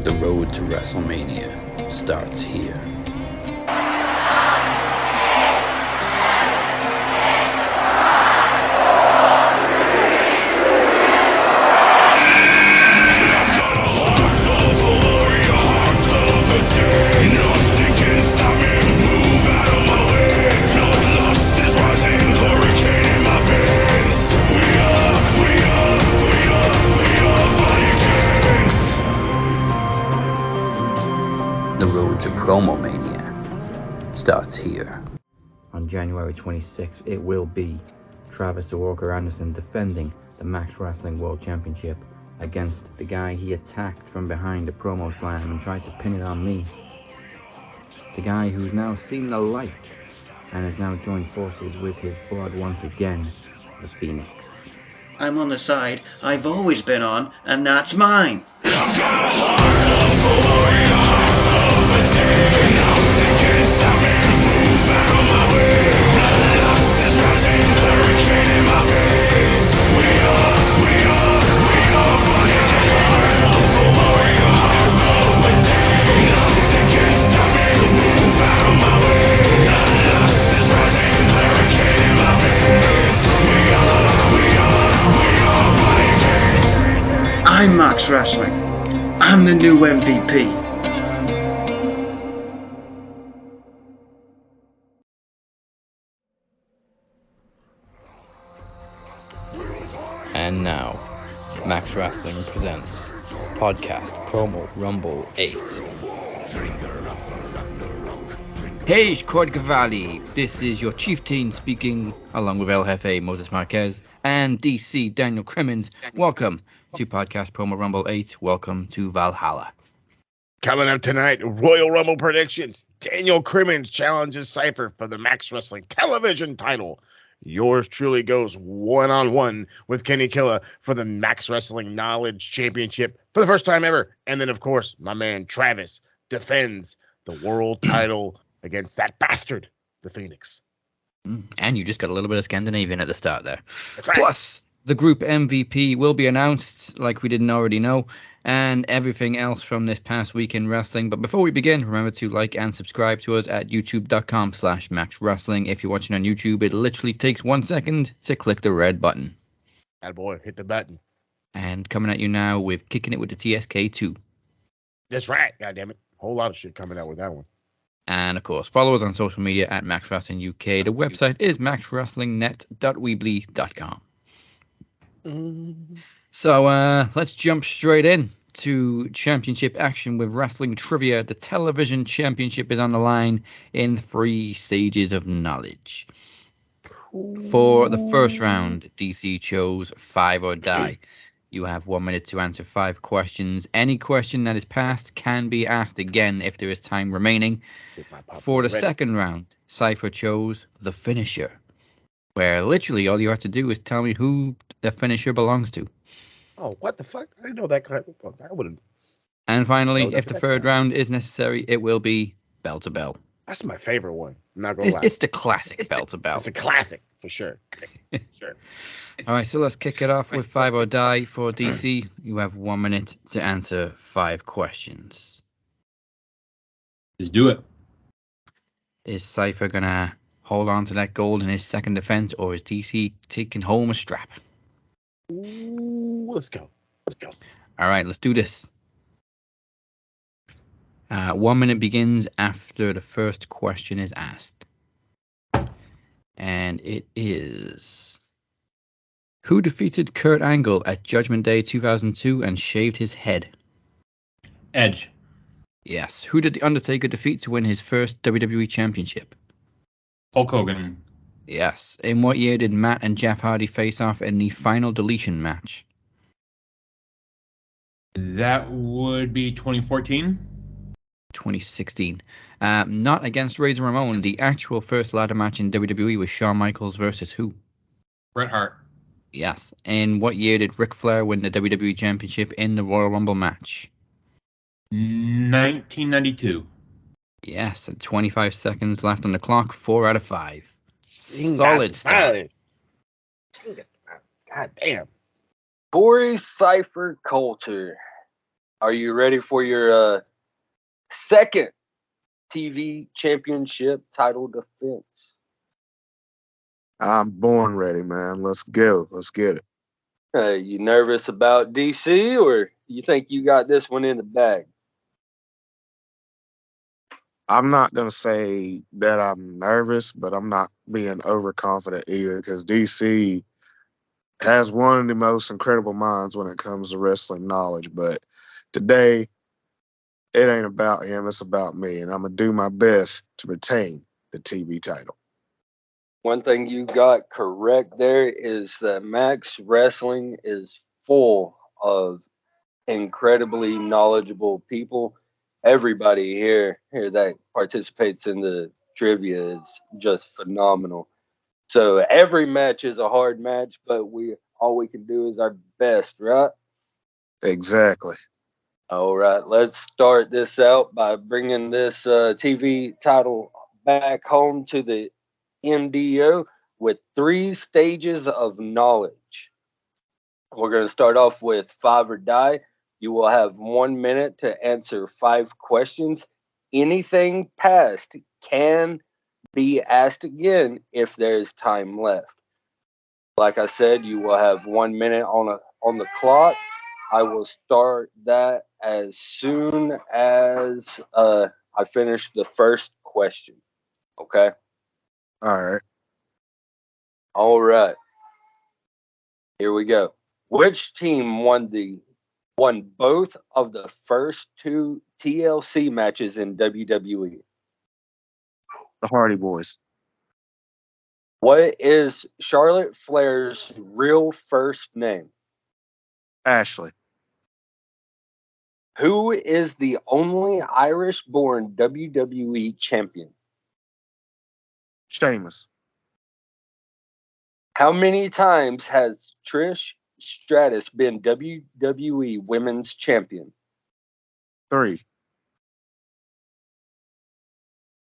The road to WrestleMania starts here. The road to Promo Mania starts here. On January 26th, it will be Travis TheWalker Anderson defending the Max Wrestling World Championship against the guy he attacked from behind the promo slam and tried to pin it on me. The guy who's now seen the light and has now joined forces with his blood once again, the Phoenix. I'm on the side I've always been on, and that's mine. I'm Max Wrestling. I'm the new MVP. And now, Max Wrestling presents Podcast Promo Rumble 8. Hey, Corey Coulter. This is your Chieftain speaking, along with El Jefe Moses Marquez and DC Daniel Crimmins. Welcome to Podcast Promo Rumble 8. Welcome to Valhalla. Coming up tonight, Royal Rumble predictions. Daniel Crimmins challenges Cypher for the Max Wrestling television title. Yours truly goes one-on-one with Kinny Killa for the Max Wrestling Knowledge Championship for the first time ever. And then, of course, my man Travis defends the world title against that bastard, the Phoenix. And you just got a little bit of Scandinavian at the start there. That's right. Plus, the group MVP will be announced, like we didn't already know, and everything else from this past week in wrestling. But before we begin, remember to like and subscribe to us at youtube.com/maxwrestling. If you're watching on YouTube, it literally takes 1 second to click the red button. Attaboy, hit the button. And coming at you now with Kicking It with the TSK2. That's right, goddammit. Whole lot of shit coming out with that one. And, of course, follow us on social media at Max Wrestling UK. The website is maxwrestlingnet.weebly.com. So let's jump straight in to championship action with wrestling trivia. The television championship is on the line in 3 stages of knowledge. For the first round, DC chose 5 or Die. You have 1 minute to answer 5 questions. Any question that is passed can be asked again if there is time remaining. For the second round, Cypher chose the finisher, where literally all you have to do is tell me who the finisher belongs to. Oh, what the fuck? I didn't know that kind of fuck. I wouldn't. And finally, if the third round is necessary, it will be bell to bell. That's my favorite one. I'm not gonna lie. It's the classic bell to bell. It's a classic for sure. Sure. All right, so let's kick it off with 5 or Die for DC. You have 1 minute to answer 5 questions. Just do it. Is Cypher gonna hold on to that gold in his second defense, or is DC taking home a strap? Ooh, let's go. All right, let's do this. 1 minute begins after the first question is asked. And it is... Who defeated Kurt Angle at Judgment Day 2002 and shaved his head? Edge. Yes. Who did The Undertaker defeat to win his first WWE Championship? Hulk Hogan. Yes. In what year did Matt and Jeff Hardy face off in the Final Deletion match? That would be 2014. 2016. Not against Razor Ramon. The actual first ladder match in WWE was Shawn Michaels versus who? Bret Hart. Yes. In what year did Ric Flair win the WWE Championship in the Royal Rumble match? 1992. Yes. And 25 seconds left on the clock. 4 out of 5. Solid start. God damn. Corey Cypher Coulter. Are you ready for your second TV championship title defense? I'm born ready, man. Let's go. Let's get it. You nervous about DC, or you think you got this one in the bag? I'm not gonna say that I'm nervous, but I'm not being overconfident either because DC has one of the most incredible minds when it comes to wrestling knowledge. But today, it ain't about him; it's about me, and I'm gonna do my best to retain the TV title. One thing you got correct there is that Max Wrestling is full of incredibly knowledgeable people. Everybody here that participates in the trivia is just phenomenal. So every match is a hard match, but we can do is our best, right? Exactly. All right, let's start this out by bringing this TV title back home to the MDO with 3 stages of knowledge. We're going to start off with five or die. You will have 1 minute to answer 5 questions. Anything past can be asked again if there is time left. Like I said, you will have 1 minute on the clock. I will start that as soon as I finish the first question. Okay. All right. All right. Here we go. Which team won both of the first 2 TLC matches in WWE? The Hardy Boys. What is Charlotte Flair's real first name? Ashley. Who is the only Irish-born WWE champion? Sheamus. How many times has Trish Stratus been WWE Women's Champion? 3.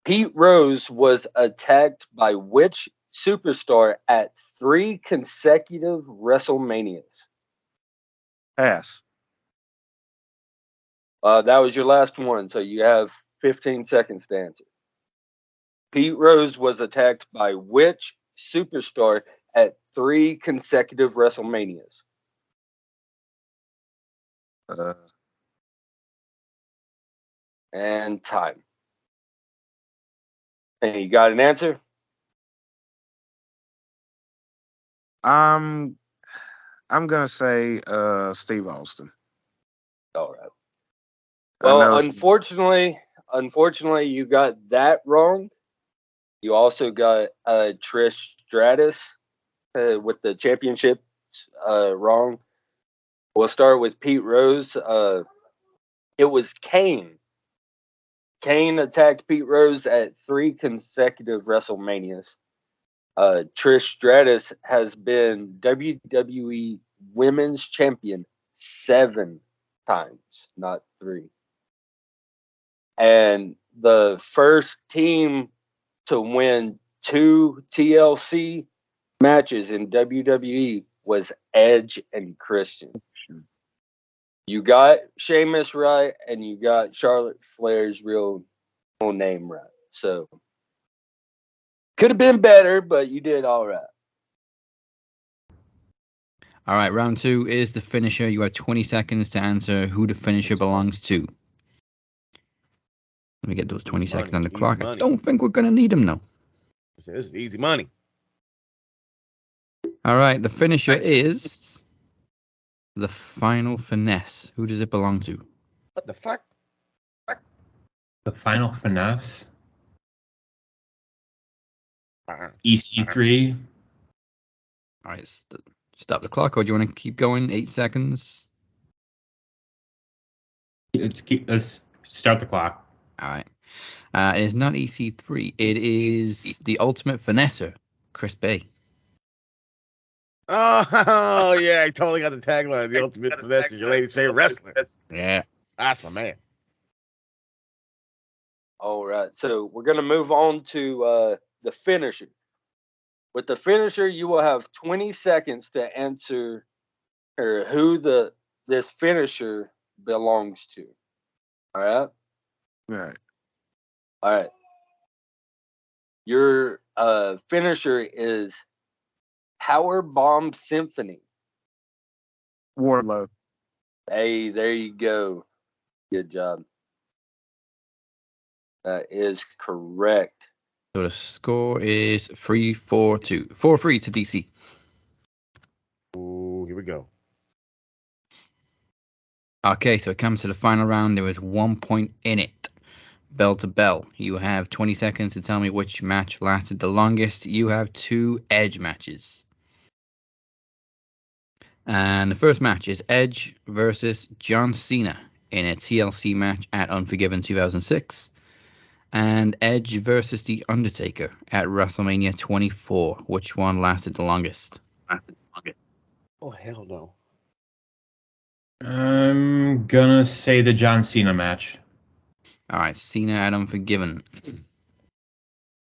Pete Rose was attacked by which superstar at 3 consecutive WrestleManias? Pass. That was your last one, so you have 15 seconds to answer. Pete Rose was attacked by which superstar at 3 consecutive WrestleManias? Uh, And time. And you got an answer? I'm gonna say Steve Austin. All right. I Well, know. unfortunately, you got that wrong. You also got Trish Stratus with the championship wrong. We'll start with Pete Rose. It was Kane. Kane attacked Pete Rose at 3 consecutive WrestleManias. Trish Stratus has been WWE Women's Champion 7 times, not 3. And the first team to win 2 TLC matches in WWE was Edge and Christian. You got Sheamus right, and you got Charlotte Flair's real name right. So could have been better, but you did all right. All right, round 2 is the finisher. You have 20 seconds to answer who the finisher belongs to. Let me get those 20 seconds on the clock. I don't think we're going to need them, though. This is easy money. All right, the finisher is the final finesse. Who does it belong to? What the fuck? The final finesse. EC3. All right, stop the clock, or do you want to keep going? 8 seconds. Let's start the clock. All right. It is not EC3. It is the ultimate finesser, Chris Bay. Oh yeah, I totally got the tagline. The ultimate finesse is your lady's favorite wrestler. Yeah. That's my man. All right. So we're going to move on to the finisher. With the finisher, you will have 20 seconds to answer or who this finisher belongs to. All right? Right. All right. Your finisher is Power Bomb Symphony. Warlow. Hey, there you go. Good job. That is correct. So the score is 3-4-2. 4-3 to DC. Ooh, here we go. Okay, so it comes to the final round. There is 1 point in it. Bell to bell. You have 20 seconds to tell me which match lasted the longest. You have 2 Edge matches. And the first match is Edge versus John Cena in a TLC match at Unforgiven 2006. And Edge versus The Undertaker at WrestleMania 24. Which one lasted the longest? Oh, hell no. I'm gonna say the John Cena match. All right, Cena at Unforgiven.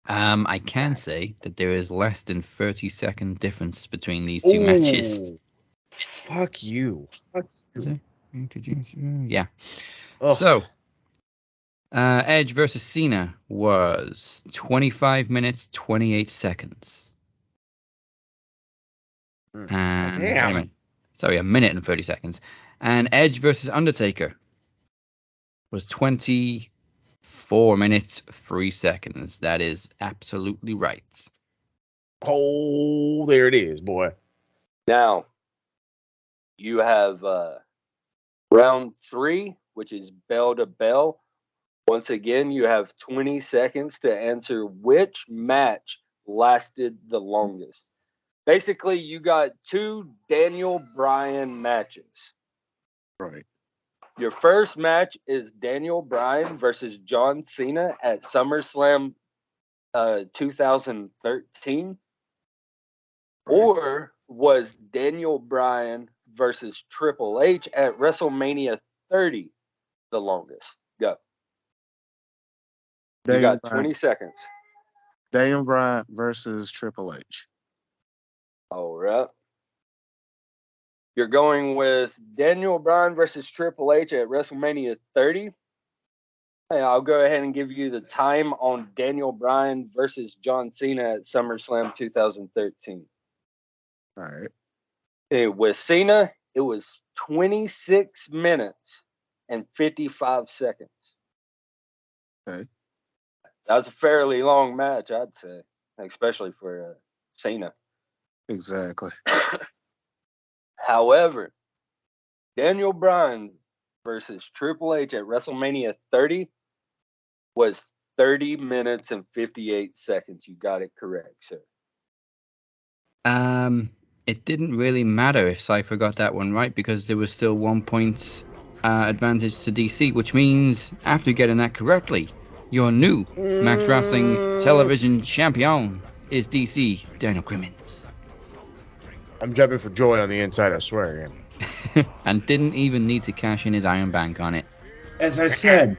I can say that there is less than 30-second difference between these two matches. Ooh, fuck you. Is it? Yeah. Ugh. So, Edge versus Cena was 25 minutes, 28 seconds. And Damn. wait a minute. Sorry, a minute and 30 seconds. And Edge versus Undertaker was 24 minutes, 3 seconds. That is absolutely right. Oh, there it is, boy. Now, you have round 3, which is bell to bell. Once again, you have 20 seconds to answer which match lasted the longest. Basically, you got 2 Daniel Bryan matches. Right. Your first match is Daniel Bryan versus John Cena at SummerSlam 2013. Or was Daniel Bryan versus Triple H at WrestleMania 30 the longest? Go. You got 20 seconds. Daniel Bryan versus Triple H. All right. You're going with Daniel Bryan versus Triple H at WrestleMania 30. Hey, I'll go ahead and give you the time on Daniel Bryan versus John Cena at SummerSlam 2013. All right. Hey, with Cena, it was 26 minutes and 55 seconds. Okay. That was a fairly long match, I'd say, especially for Cena. Exactly. However, Daniel Bryan versus Triple H at WrestleMania 30 was 30 minutes and 58 seconds. You got it correct, sir. It didn't really matter if Cypher got that one right because there was still 1 point advantage to DC, which means after getting that correctly, your new Max Wrestling Television Champion is DC Daniel Crimmins. I'm jumping for joy on the inside, I swear. And didn't even need to cash in his Iron Bank on it. As I said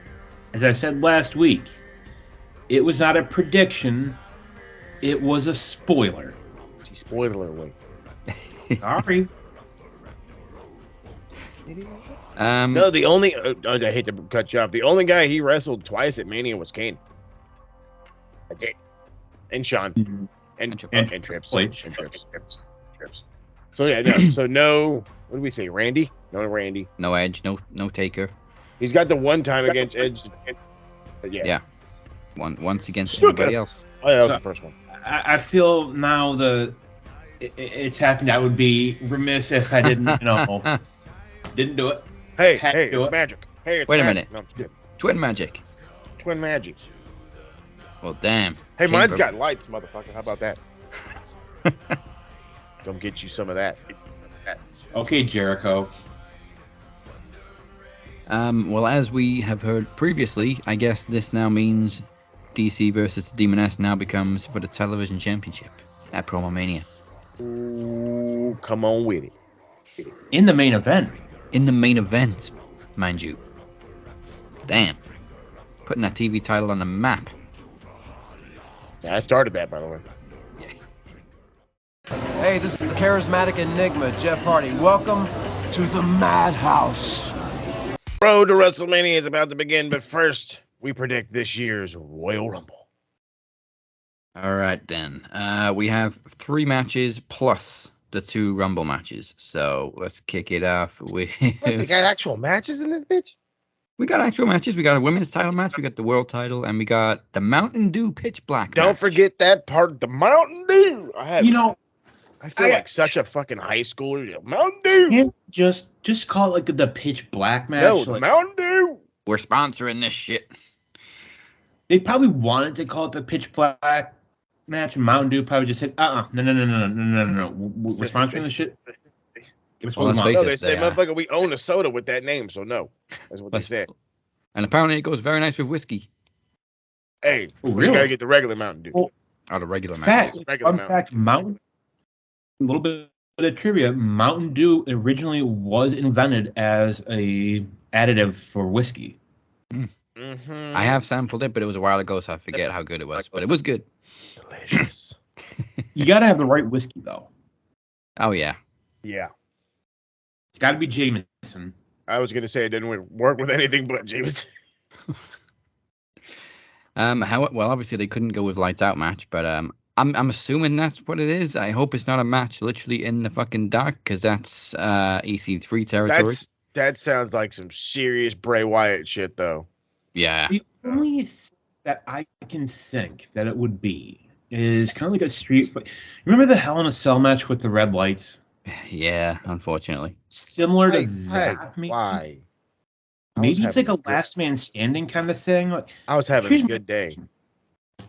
last week, it was not a prediction. It was a spoiler. Spoiler alert. Sorry. No, the only I hate to cut you off. The only guy he wrestled twice at Mania was Kane. That's it. And Sean. And Trips. And Trips. So yeah, no. So no. What do we say? Randy? No Randy. No Edge. No Taker. He's got the one time against Edge. Yeah. Once against everybody else. Oh yeah, that was the first one. I feel now it's happened. I would be remiss if I didn't, didn't do it. Hey, it's magic. Hey, it's Wait a magic. minute. No, Twin magic. Twin magic. Well, damn. Hey, mine's got lights, motherfucker. How about that? Come get you some of that. Okay, Jericho. Well, as we have heard previously, I guess this now means DC versus the Demoness now becomes for the television championship at Promo Mania. Ooh, come on with it. In the main event. In the main event, mind you. Damn. Putting that TV title on the map. Yeah, I started that, by the way. Hey, this is the charismatic enigma, Jeff Hardy. Welcome to the Madhouse. road to WrestleMania is about to begin, but first, we predict this year's Royal Rumble. All right, then. We have 3 matches plus the 2 Rumble matches. So let's kick it off with. What, they got actual matches in this bitch? We got actual matches. We got a women's title match. We got the world title, and we got the Mountain Dew Pitch Black. Don't match. forget that part, the Mountain Dew. I feel I- like such a fucking high schooler. Mountain Dew. Can't just call it like the pitch black match. No, the like, Mountain Dew. We're sponsoring this shit. they probably wanted to call it the pitch black match. And Mountain Dew probably just said, no. We're sponsoring this shit. Give us what Well, we let's want. face No, it, they said, they, motherfucker, we own a soda with that name, so no. That's what they Let's- said. And apparently, it goes very nice with whiskey. Hey, Oh, you really? gotta get the regular Mountain Dew. Well, Out of regular matches. Fact, Regular fun fact, Mountain. A little bit of trivia: Mountain Dew originally was invented as a additive for whiskey. Mm-hmm. I have sampled it, but it was a while ago, so I forget how good it was. But it was good. Delicious. You got to have the right whiskey, though. Oh yeah. Yeah. It's got to be Jameson. I was gonna say it didn't work with anything but James. Well, obviously they couldn't go with lights out match, but I'm assuming that's what it is. I hope it's not a match literally in the fucking dark, because that's EC3 territory. That sounds like some serious Bray Wyatt shit, though. Yeah. The only thing that I can think that it would be is kind of like a street. Remember the Hell in a Cell match with the red lights? Yeah, unfortunately. Similar to Hey, that, maybe. why? I was Maybe it's like having a last man standing kind of thing. Like, I was having Here's a my good day. question.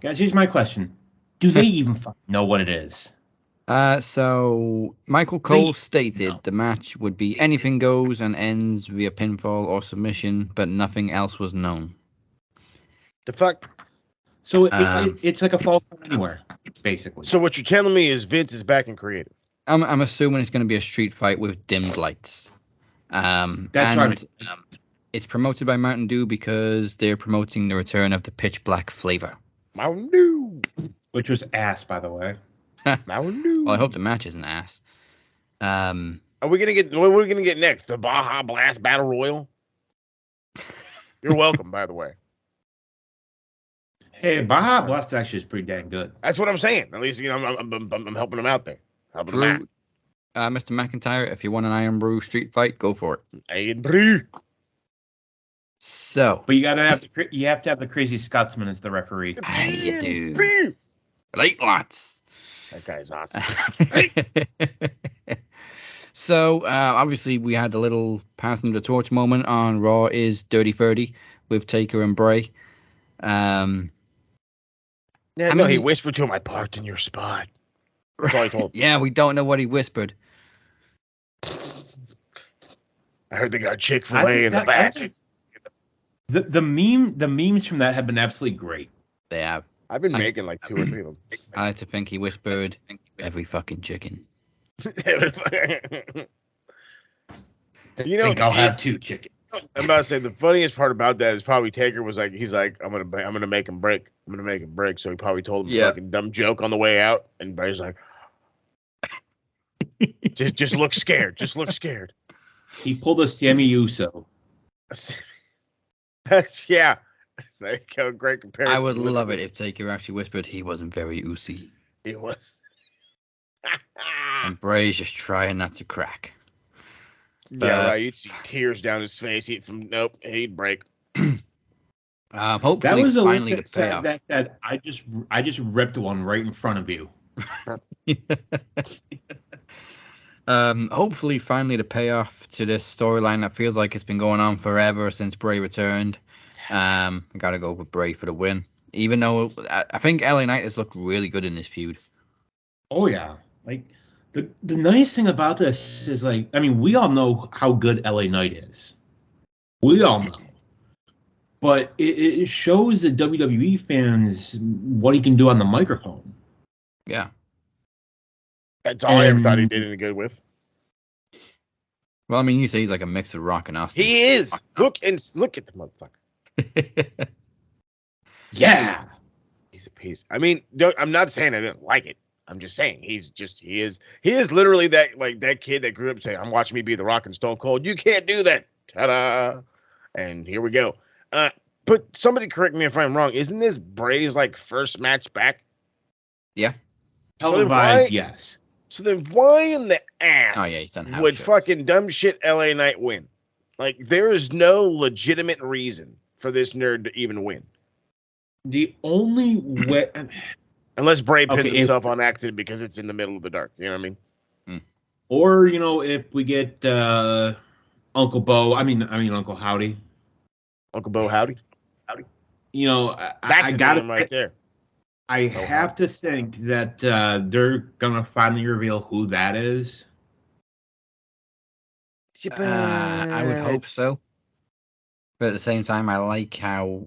Guys, here's my question: do they even fucking know what it is? So Michael Cole stated no. the match would be anything goes and ends via pinfall or submission, but nothing else was known. The fuck? So Um, it's like a fall from anywhere, basically. So what you're telling me is Vince is back in creative. I'm assuming it's going to be a street fight with dimmed lights. That's and right. It's promoted by Mountain Dew because they're promoting the return of the pitch black flavor. Mountain Dew. Which was ass, by the way. Mountain Dew. Well, I hope the match isn't ass. Are we gonna get? What are we gonna get next? The Baja Blast Battle Royal. You're welcome, by the way. Hey, Baja Blast actually is pretty dang good. That's what I'm saying. At least I'm helping them out there. Helping them out. Drew, Mr. McIntyre, if you want an Iron Brew street fight, go for it. Iron Brew. So, But you have to have the crazy Scotsman as the referee. how you do? Brew. Late lots. That guy's awesome. So, obviously, we had a little passing the torch moment on Raw is Dirty 30 with Taker and Bray. Yeah, I no, he mean- whispered to him, "I parked in your spot." That's all he told him. Yeah, we don't know what he whispered. I heard they got Chick-fil-A in the back. The memes from that have been absolutely great. They have. I've been I- making like 2 or 3 of I like to think he whispered every fucking chicken. them. I You know, think I'll have 2 chickens. I'm about to say the funniest part about that is probably Taker was like, he's like, I'm gonna make him break. I'm gonna make him break. So he probably told him a Yeah. fucking dumb joke on the way out, and Bray's like, just look scared. Just look scared. He pulled a Sammy Uso. That's yeah. There you go. Great comparison. I would love it if Taker actually whispered he wasn't very oozy. It was. And Bray's just trying not to crack. Yeah, right. You'd see tears down his face. Nope, he'd break. That Hopefully, was a finally look the payoff. that I just ripped one right in front of you. Hopefully, finally the payoff to this storyline that feels like it's been going on forever since Bray returned. I gotta go with Bray for the win. Even though I think LA Knight has looked really good in this feud. Oh yeah, like the nice thing about this is like, I mean, we all know how good LA Knight is. We all know, but it shows the WWE fans what he can do on the microphone. Yeah. That's all I ever thought he did any good with. Well, I mean, you say he's like a mix of Rock and Austin. He is. Look at the motherfucker. Yeah. He's a piece. I mean, I'm not saying I didn't like it. I'm just saying he is literally that kid that grew up saying, "I'm watching me be the Rock and Stone Cold." You can't do that. Ta-da! And here we go. But somebody correct me if I'm wrong. Isn't this Bray's like first match back? Yeah. Televised, yes. So then why in the ass Oh, yeah, he's done house would shows. fucking dumb shit LA Knight win? Like, there is no legitimate reason for this nerd to even win. The only way, Unless Bray pins Okay, himself on accident because it's in the middle of the dark. You know what I mean? or if we get Uncle Bo, I mean Uncle Howdy. Uncle Bo Howdy? That's That's I a gotta name right there. I have to think that they're gonna finally reveal who that is. I would hope so. But at the same time, I like how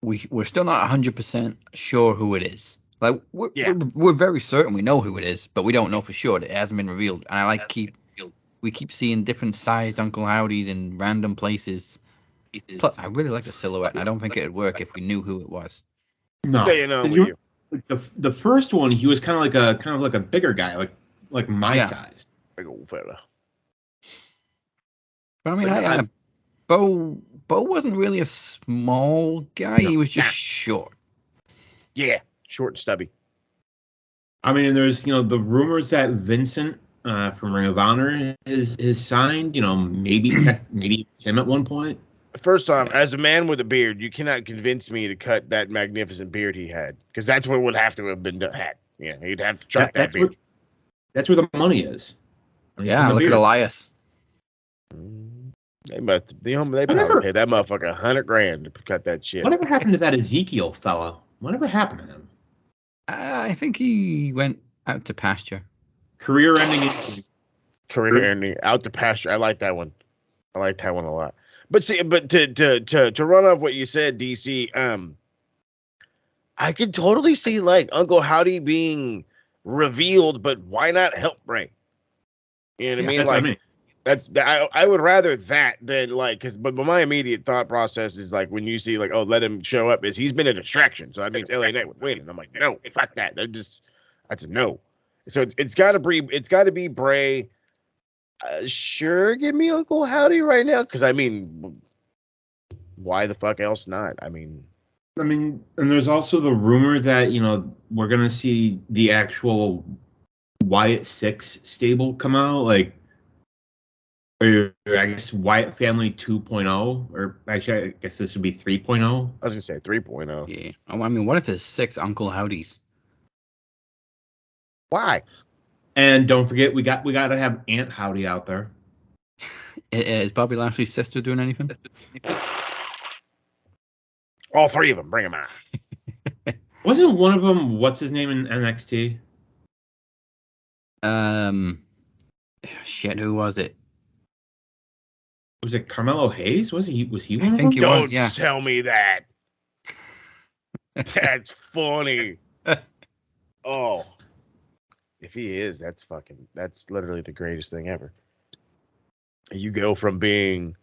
we're still not 100% sure who it is. Like we're very certain we know who it is, but we don't know for sure. It hasn't been revealed. And I like we keep seeing different sized Uncle Howdies in random places. Plus, I really like the silhouette, and I don't think it'd work if we knew who it was. No, the first one he was kind of like a bigger guy, like my size, big old fella. But I mean, Bo wasn't really a small guy. He was just short. Yeah, short and stubby. I mean, there's the rumors that Vincent from Ring of Honor is signed. Maybe it's him at one point. First off, as a man with a beard, you cannot convince me to cut that magnificent beard he had, because that's what would have to have been had. Yeah, he'd have to chop that beard. That's where the money is. Yeah, look at Elias. They probably paid that motherfucker $100,000 to cut that shit. Whatever happened to that Ezekiel fellow? Whatever happened to him? I think he went out to pasture. Career-ending out to pasture. I like that one. I like that one a lot. But see, to run off what you said, DC, I could totally see like Uncle Howdy being revealed, but why not help Bray? You know what I mean? That's Like, what I mean. I would rather that than like, but my immediate thought process is like when you see like, oh, let him show up, is he's been a distraction, so that means LA Knight would win, and I'm like, no, fuck that. That's a no. So it's got to be Bray. Sure, give me Uncle Howdy right now, because I mean, why the fuck else not? I mean, and there's also the rumor that we're gonna see the actual Wyatt 6 stable come out, like, or I guess Wyatt Family 2.0, or actually I guess this would be 3.0. I was gonna say 3.0. Yeah. Oh, I mean, what if there's 6 Uncle Howdies? Why? And don't forget, we got to have Aunt Howdy out there. Is Bobby Lashley's sister doing anything? All 3 of them, bring them out. Wasn't one of them what's his name in NXT? Shit, who was it? Was it Carmelo Hayes? Was he one of them? I think he was. Yeah. Don't tell me that. That's funny. Oh. If he is, that's literally the greatest thing ever. You go from being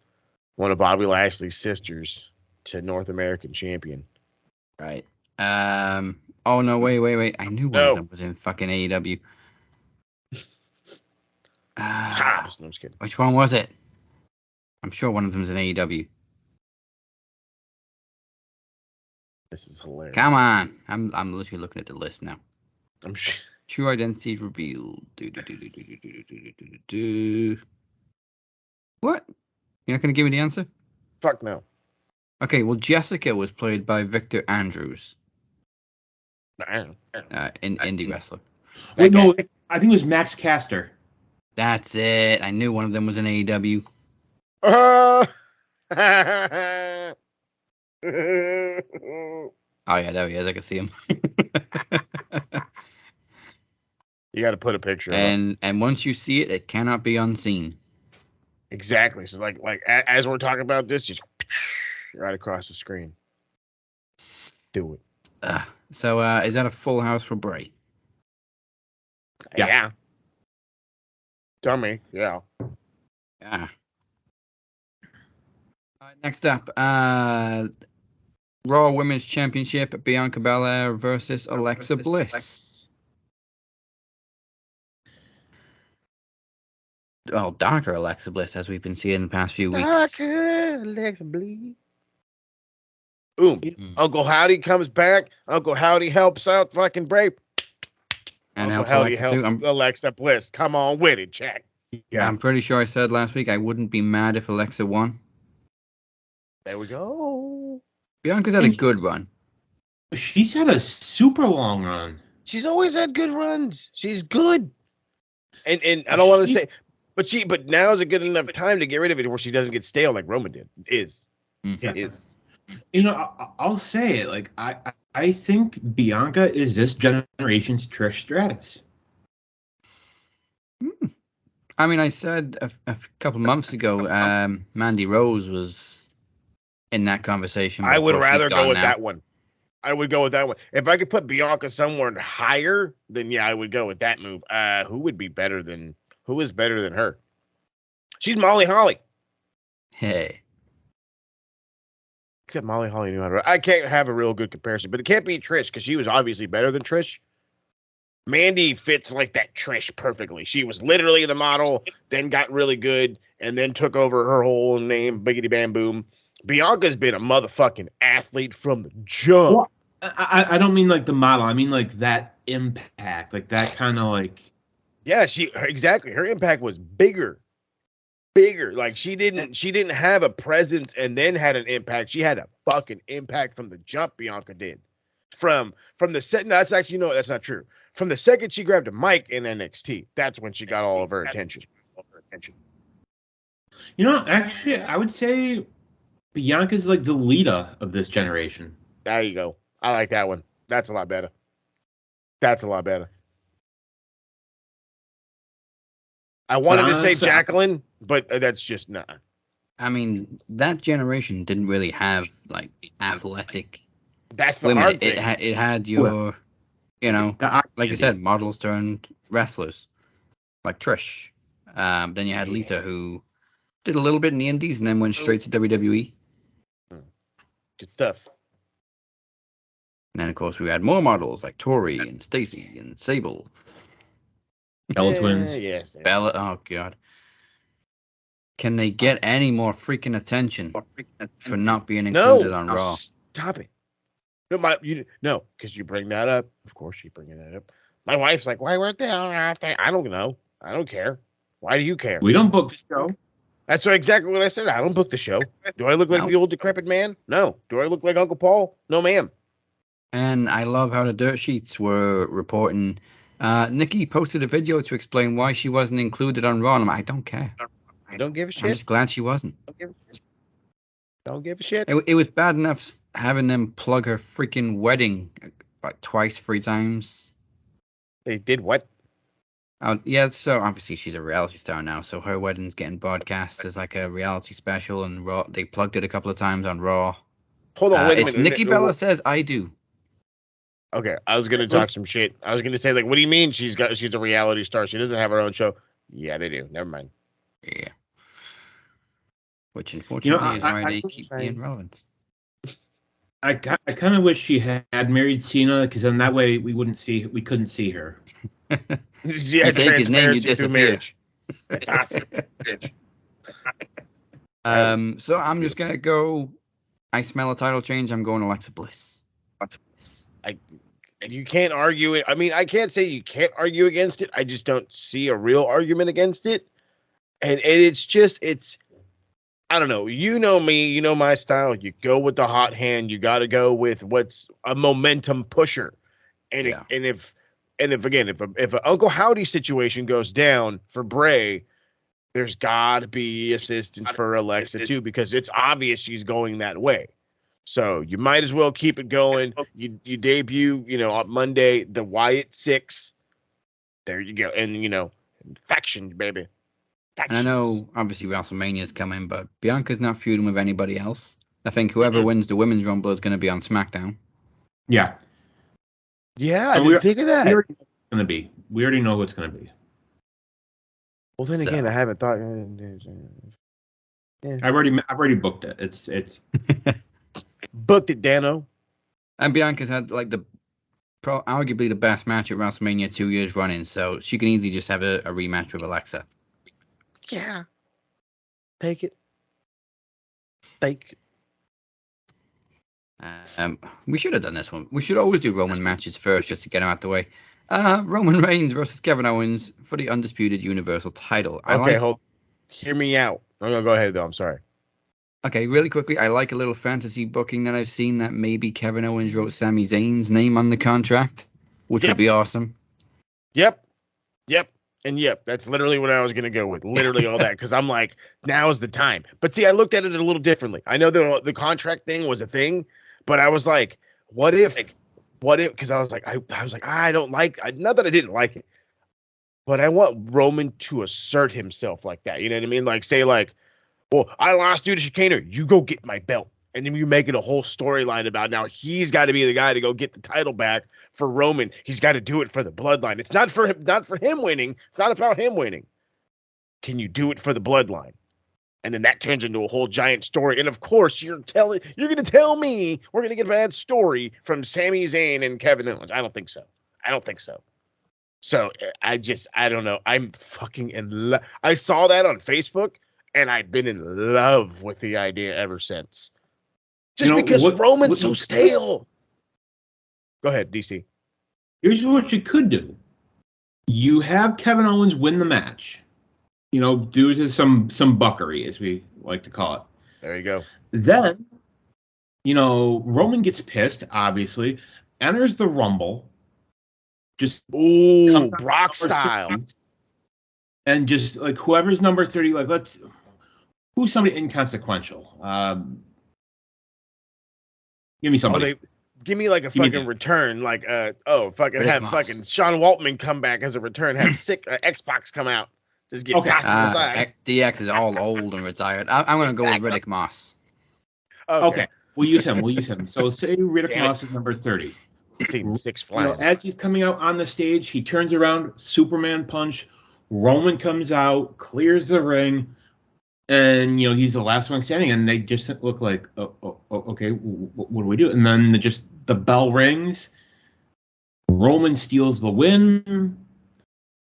one of Bobby Lashley's sisters to North American champion. Right. Oh, no, wait. I knew one of them was in fucking AEW. Tops. No, I'm just kidding. Which one was it? I'm sure one of them's in AEW. This is hilarious. Come on. I'm literally looking at the list now. I'm sure. True identity revealed. What? You're not going to give me the answer? Fuck no. Okay, well, Jessica was played by Victor Andrews. Indie wrestler. Wait, no, I think it was Max Caster. That's it. I knew one of them was in AEW. Oh, yeah, there he is. I can see him. You got to put a picture and once you see it, it cannot be unseen. Exactly. So like as we're talking about this, just right across the screen. Do it. So is that a full house for Bray? Yeah. Dummy. Yeah. Yeah. Next up, Raw Women's Championship, Bianca Belair versus Alexa Bliss. darker Alexa Bliss, as we've been seeing in the past few weeks. Darker Alexa Bliss. Boom. Mm. Uncle Howdy comes back. Uncle Howdy helps out fucking Brave. And Uncle helps Howdy Alexa helps too. Alexa Bliss. Come on with it, Jack. Yeah. I'm pretty sure I said last week I wouldn't be mad if Alexa won. There we go. Bianca's had a good run. She's had a super long run. She's always had good runs. She's good. And I don't want to say, but now is a good enough time to get rid of it where she doesn't get stale like Roman did. Is. You know, I'll say it. Like I think Bianca is this generation's Trish Stratus. I mean, I said a couple months ago, Mandy Rose was in that conversation. I would of course, she's rather go gone with now. that one. I would go with that one. If I could put Bianca somewhere higher, then yeah, I would go with that move. Who is better than her? She's Molly Holly. Hey, Except Molly Holly knew how to. I can't have a real good comparison, but it can't be Trish because she was obviously better than Trish. Mandy fits like that Trish perfectly. She was literally the model, then got really good, and then took over her whole name, Biggity Bam Boom. Bianca's been a motherfucking athlete from the jump. Well, I don't mean like the model. I mean like that impact, like that kind of like. Yeah, exactly. Her impact was bigger. Like she didn't have a presence and then had an impact. She had a fucking impact from the jump. Bianca did. From the set. No, that's not true. From the second she grabbed a mic in NXT, that's when she got all of her attention. You know, actually, I would say Bianca's like the leader of this generation. There you go. I like that one. That's a lot better. I wanted to say Jacqueline, but that's just not. I mean, that generation didn't really have like athletic That's the women. hard thing. It had your, like you said, models turned wrestlers, like Trish. Then you had Lita, who did a little bit in the Indies and then went straight to WWE. Good stuff. And then, of course, we had more models like Tori and Stacy and Sable. Bella Twins. Yes. Bella. Oh, God. Can they get any more freaking attention for not being included on Raw? Stop it. No, because you bring that up. Of course, you bring that up. My wife's like, why weren't they out there? I don't know. I don't care. Why do you care? We don't book the show. That's exactly what I said. I don't book the show. Do I look like the old decrepit man? No. Do I look like Uncle Paul? No, ma'am. And I love how the dirt sheets were reporting. Nikki posted a video to explain why she wasn't included on Raw. And I don't care. I don't give a shit. I'm just glad she wasn't. Don't give a shit. It was bad enough having them plug her freaking wedding like twice, 3 times. They did what? Yeah, so obviously she's a reality star now, so her wedding's getting broadcast as like a reality special, and Raw. They plugged it a couple of times on Raw. Hold on, wait a it's minute. Nikki Bella says I do. Okay, I was gonna talk some shit. I was gonna say, like, what do you mean she's a reality star? She doesn't have her own show. Yeah, they do. Never mind. Yeah. Which unfortunately is why they keep saying. being relevant. I kind of wish she had married Cena, because then that way we couldn't see her. Yeah, You take his name, you transparency through disappear. marriage. That's awesome. So I'm just gonna go. I smell a title change. I'm going Alexa Bliss. You can't argue it. I mean, I can't say you can't argue against it. I just don't see a real argument against it. And it's I don't know. You know me, you know my style. You go with the hot hand. You got to go with what's a momentum pusher. And Yeah. if an Uncle Howdy situation goes down for Bray, there's got to be assistance for Alexa too, because it's obvious she's going that way. So you might as well keep it going. You debut, on Monday, the Wyatt 6. There you go. And, factions, baby. And I know, obviously, WrestleMania is coming, but Bianca's not feuding with anybody else. I think whoever wins the Women's Rumble is going to be on SmackDown. Yeah. Yeah, I didn't think of that. We already know who it's going to be. Well, then again, I haven't thought. Yeah. I've already booked it. It's booked it, Dano. And Bianca's had like arguably the best match at WrestleMania 2 years running, so she can easily just have a rematch with Alexa. Yeah. Take it. Take it. We should have done this one. We should always do Roman matches first, just to get them out the way. Roman Reigns versus Kevin Owens for the undisputed Universal title. Hear me out. I'm gonna go ahead though. I'm sorry. Okay, really quickly, I like a little fantasy booking that I've seen that maybe Kevin Owens wrote Sami Zayn's name on the contract, which would be awesome. Yep. And that's literally what I was going to go with. Literally all that. Because I'm like, now is the time. But see, I looked at it a little differently. I know the contract thing was a thing, but I was like, what if, because I was like, I don't like, not that I didn't like it, but I want Roman to assert himself like that. You know what I mean? Like, say, like, well, I lost you to Chicaner. You go get my belt. And then you make it a whole storyline about now he's got to be the guy to go get the title back for Roman. He's got to do it for the bloodline. It's not for him winning. It's not about him winning. Can you do it for the bloodline? And then that turns into a whole giant story. And of course, you're going to tell me we're going to get a bad story from Sami Zayn and Kevin Owens. I don't think so. So I don't know. I'm fucking in love. I saw that on Facebook and I've been in love with the idea ever since. Just because Roman's so stale. Go ahead, DC. Here's what you could do. You have Kevin Owens win the match. Due to some buckery, as we like to call it. There you go. Then, Roman gets pissed, obviously, enters the Rumble. Just Brock style. And just like whoever's number 30, like who's somebody inconsequential? Give me somebody. Give me like a fucking return, like have fucking Sean Waltman come back as a return, have sick Xbox come out, just get tossed to the side. DX is all old and retired. I'm gonna go with Riddick Moss. Okay, we'll use him. So say Riddick Moss is number 30. Six flying. As he's coming out on the stage, he turns around, Superman punch. Roman comes out, clears the ring. And, he's the last one standing, and they just look like, okay, what do we do? And then the bell rings. Roman steals the win.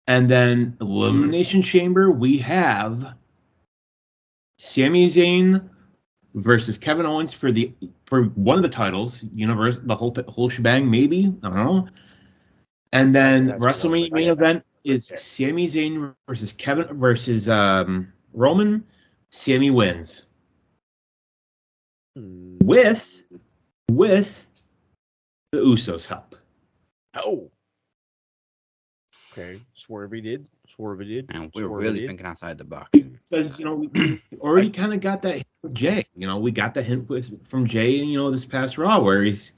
And then Elimination Chamber, we have Sami Zayn versus Kevin Owens for one of the titles, the whole shebang, maybe. I don't know. And then WrestleMania main event is Sami Zayn versus Roman. Sami wins with the Usos' help. Oh, okay. Swerve did. And we're really thinking outside the box. Because we already kind of got that hint with Jay. We got that hint from Jay. This past Raw where he's,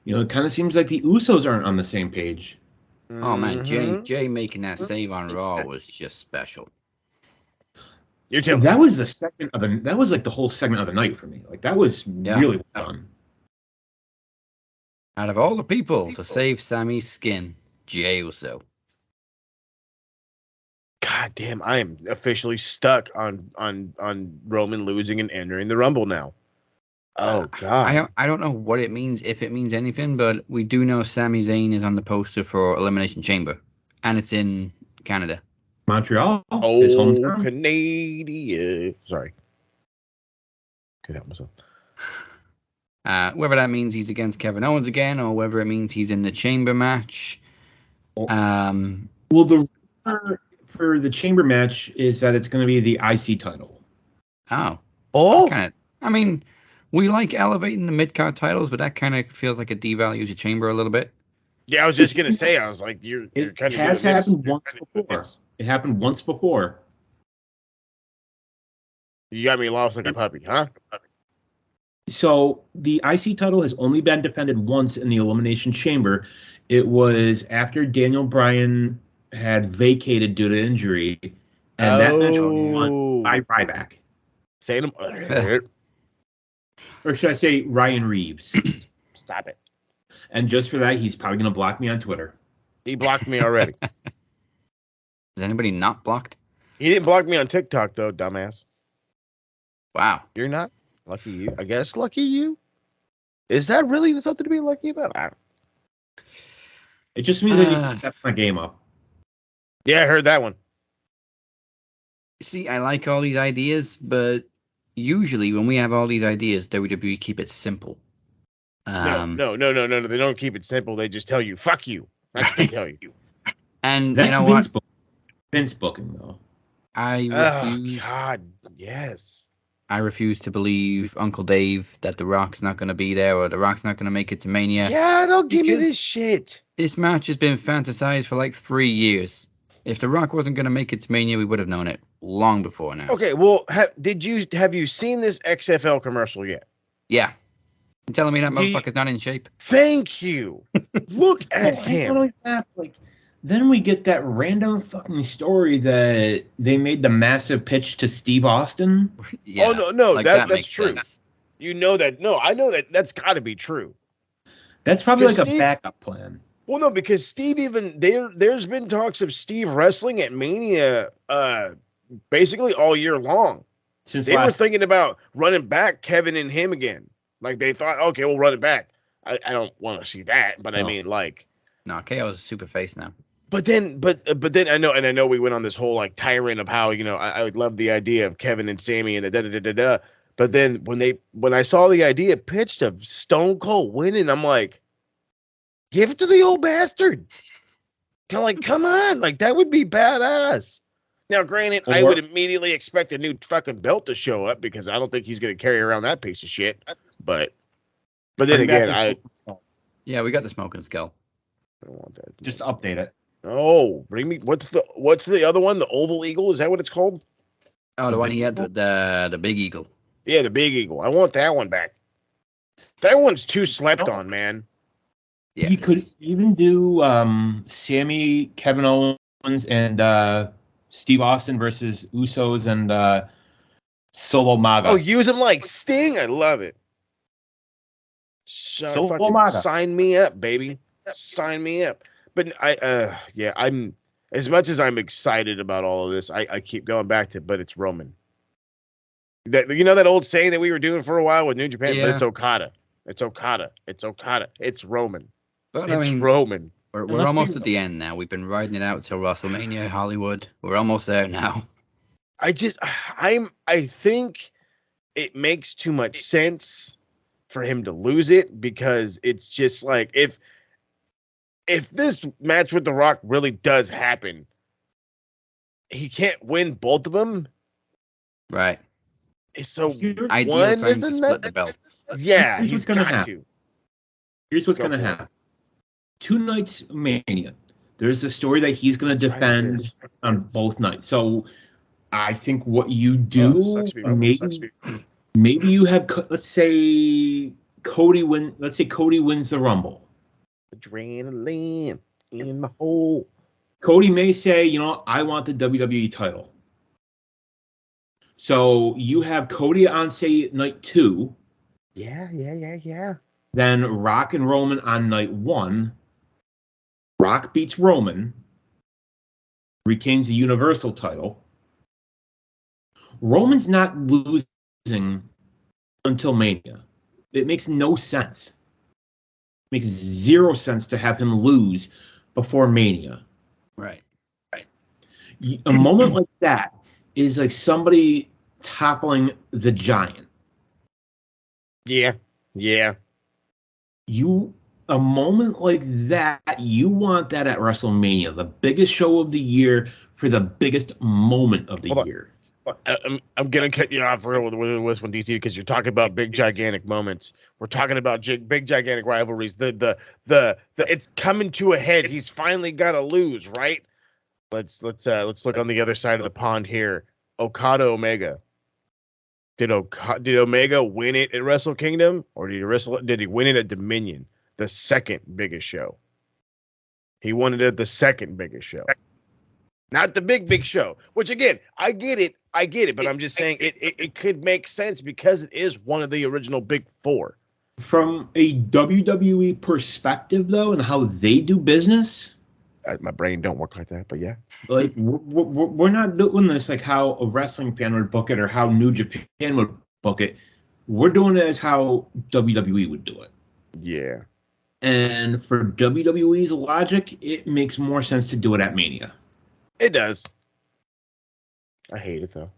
it kind of seems like the Usos aren't on the same page. Oh man, Jay making that save on Raw was just special. That was that was like the whole segment of the night for me. Like that was really well done. Out of all the people to save Sami's skin, Jey Uso. God damn, I am officially stuck on Roman losing and entering the Rumble now. Oh God. I don't know what it means, if it means anything, but we do know Sami Zayn is on the poster for Elimination Chamber, and it's in Canada. Montreal. His hometown. Canadian. Sorry. Could help myself. Whether that means he's against Kevin Owens again, or whether it means he's in the Chamber match. Well, the for the Chamber match is that it's going to be the IC title. We like elevating the mid-card titles, but that kind of feels like it devalues the Chamber a little bit. Yeah, I was just going to say, I was like, you're kind of. It has happened once before. It happened once before. You got me lost like a puppy, huh? So the IC title has only been defended once in the Elimination Chamber. It was after Daniel Bryan had vacated due to injury, and that match was won by Ryback. Say them. Or should I say Ryan Reeves? Stop it. And just for that, he's probably going to block me on Twitter. He blocked me already. Is anybody not blocked? He didn't block me on TikTok, though, dumbass. Wow. You're not? Lucky you. I guess lucky you. Is that really something to be lucky about? It just means I need to step my game up. Yeah, I heard that one. See, I like all these ideas, but usually when we have all these ideas, WWE keep it simple. No. They don't keep it simple. They just tell you, "Fuck you." That's what they tell you. And That's you know what? Vince booking, though. I Oh refuse. God, yes. I refuse to believe Uncle Dave that The Rock's not going to be there or The Rock's not going to make it to Mania. Yeah, don't give me this Because shit. this match has been fantasized for like 3 years. If The Rock wasn't going to make it to Mania, we would have known it long before now. Okay, well, have you seen this XFL commercial yet? Yeah. You're telling me that Do you- motherfucker's not in shape? Thank you. Look at him. Not only that, like, then we get that random fucking story that they made the massive pitch to Steve Austin. Yeah. Oh no, like that's makes true. sense. You know that? No, I know that. That's got to be true. That's probably like 'Cause a Steve- backup plan. Well, no, because Steve there's been talks of Steve wrestling at Mania, basically all year long. Since They were last, thinking about running back Kevin and him again. Like they thought, okay, we'll run it back. I don't want to see that, but I No. mean, like, No, KO is a super face now. but then I know we went on this whole like tirade of how I would love the idea of Kevin and Sammy and the da da da da da. But then when I saw the idea pitched of Stone Cold winning, I'm like, give it to the old bastard. Like, come on, like that would be badass. Now, granted, I would immediately expect a new fucking belt to show up because I don't think he's going to carry around that piece of shit. But then again, Yeah, we got the smoking skull. I don't want that. just update it. Oh, bring me what's the other one? The Oval Eagle? Is that what it's called? Oh, the one he had with the big eagle. Yeah, the Big Eagle. I want that one back. That one's too slept on, man. Yeah, You could even do Sammy, Kevin Owens, and Steve Austin versus Usos and Solo Maga. Oh, use him like Sting. I love it. Solo Fucking Maga. sign me up, baby. Sign me up. But I'm as much as I'm excited about all of this, I keep going back to, but it's Roman. That that old saying that we were doing for a while with New Japan, but it's Okada. It's Okada. It's Okada. It's Roman. But It's Roman. We're almost at the end now. We've been riding it out till WrestleMania, Hollywood. We're almost there now. I think it makes too much sense for him to lose it because it's just like if this match with The Rock really does happen, he can't win both of them. Right. So Ideal one time is to enough. split the belts. Yeah, Here's he's what's gonna got happen. to. Here's what's Go going to for it. happen. 2 nights Mania. There's a story that he's going to That's right, it defend is. on both nights. So I think what you do, sucks to be broken. maybe you have, let's say Cody wins the Rumble. Adrenaline in my hole. Cody may say, I want the WWE title. So you have Cody on, say, night 2. Yeah. Then Rock and Roman on night 1. Rock beats Roman, retains the Universal title. Roman's not losing until Mania. It makes no sense. It makes 0 sense to have him lose before Mania. Right. A moment like that is like somebody toppling the Giant. Yeah. A moment like that, you want that at WrestleMania, the biggest show of the year for the biggest moment of the Hold on. year. I'm gonna cut you off real with this one, DC, because you're talking about big gigantic moments. We're talking about big gigantic rivalries. The it's coming to a head. He's finally got to lose, right? Let's look on the other side of the pond here. Okada Omega. Did Omega win it at Wrestle Kingdom, or did he win it at Dominion, the second biggest show? He won it at the second biggest show. Not the big show, which again, I get it, but I'm just saying it could make sense because it is one of the original big 4. From a WWE perspective, though, and how they do business, My brain don't work like that, but yeah. like we're not doing this like how a wrestling fan would book it or how New Japan would book it. We're doing it as how WWE would do it. Yeah. And for WWE's logic, it makes more sense to do it at Mania. It does. I hate it though.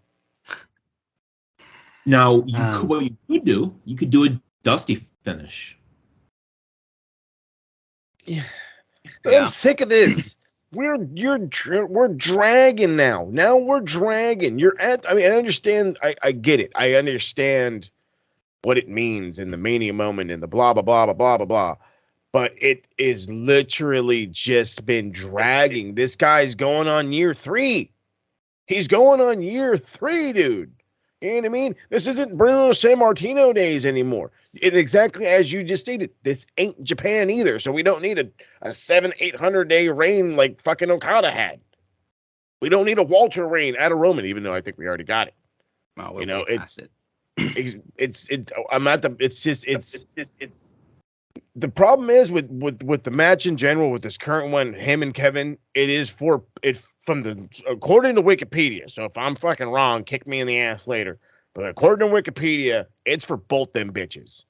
Now, what you could do a dusty finish. Yeah. But I'm sick of this. We're dragging now. Now we're dragging. I understand. I get it. I understand what it means in the Mania moment and the blah blah blah blah blah blah blah. But it is literally just been dragging. This guy's going on year 3. He's going on year 3, dude. You know what I mean? This isn't Bruno Sammartino days anymore. Exactly as you just stated, this ain't Japan either. So we don't need a 700-800 day reign like fucking Okada had. We don't need a Walter reign at a Roman, even though I think we already got it. Well, you know, the problem is with the match in general, with this current one, him and Kevin, according to Wikipedia. So if I'm fucking wrong, kick me in the ass later. But according to Wikipedia, it's for both them bitches.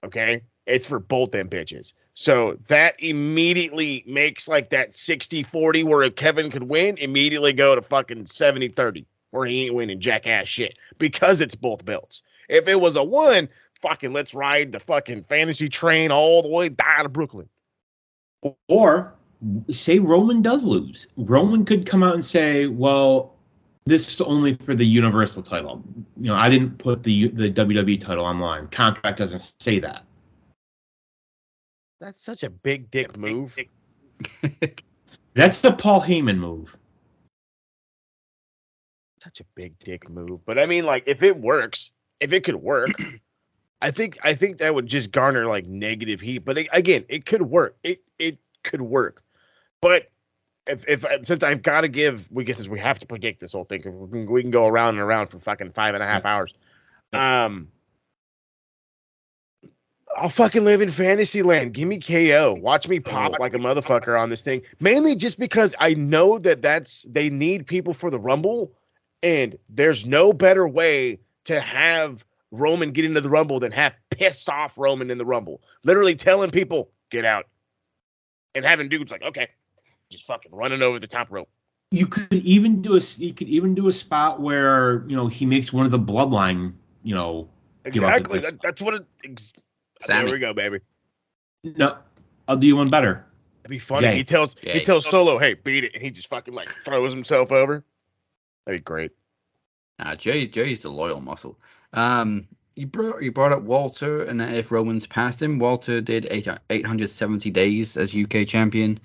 Okay? It's for both them bitches. So that immediately makes like that 60-40 where Kevin could win immediately go to fucking 70-30 where he ain't winning jackass shit because it's both belts. If it was a 1, fucking let's ride the fucking fantasy train all the way down to Brooklyn. Or say Roman does lose. Roman could come out and say, well, this is only for the Universal title. You know, I didn't put the WWE title online. Contract doesn't say that. That's such a big dick move. That's the Paul Heyman move. Such a big dick move. But I mean, like, if it works, if it could work, I think that would just garner like negative heat. But again, it could work. It could work. But if since I've got to we have to predict this whole thing. We can go around and around for fucking 5.5 hours. I'll fucking live in fantasy land. Give me KO. Watch me pop like a motherfucker on this thing. Mainly just because I know they need people for the Rumble, and there's no better way to have Roman get into the Rumble than have pissed off Roman in the Rumble. Literally telling people, get out. And having dudes like, okay, just fucking running over the top rope. You could even do a spot where, you know, he makes one of the bloodline, you know. Exactly. That's what it There we go, baby. No, I'll do you one better. It'd be funny. Jay. He tells Solo, hey, beat it, and he just fucking like throws himself over. That'd be great. Jay's the loyal muscle. You brought up Walter, and if Roman's passed him, Walter did 870 days as UK champion.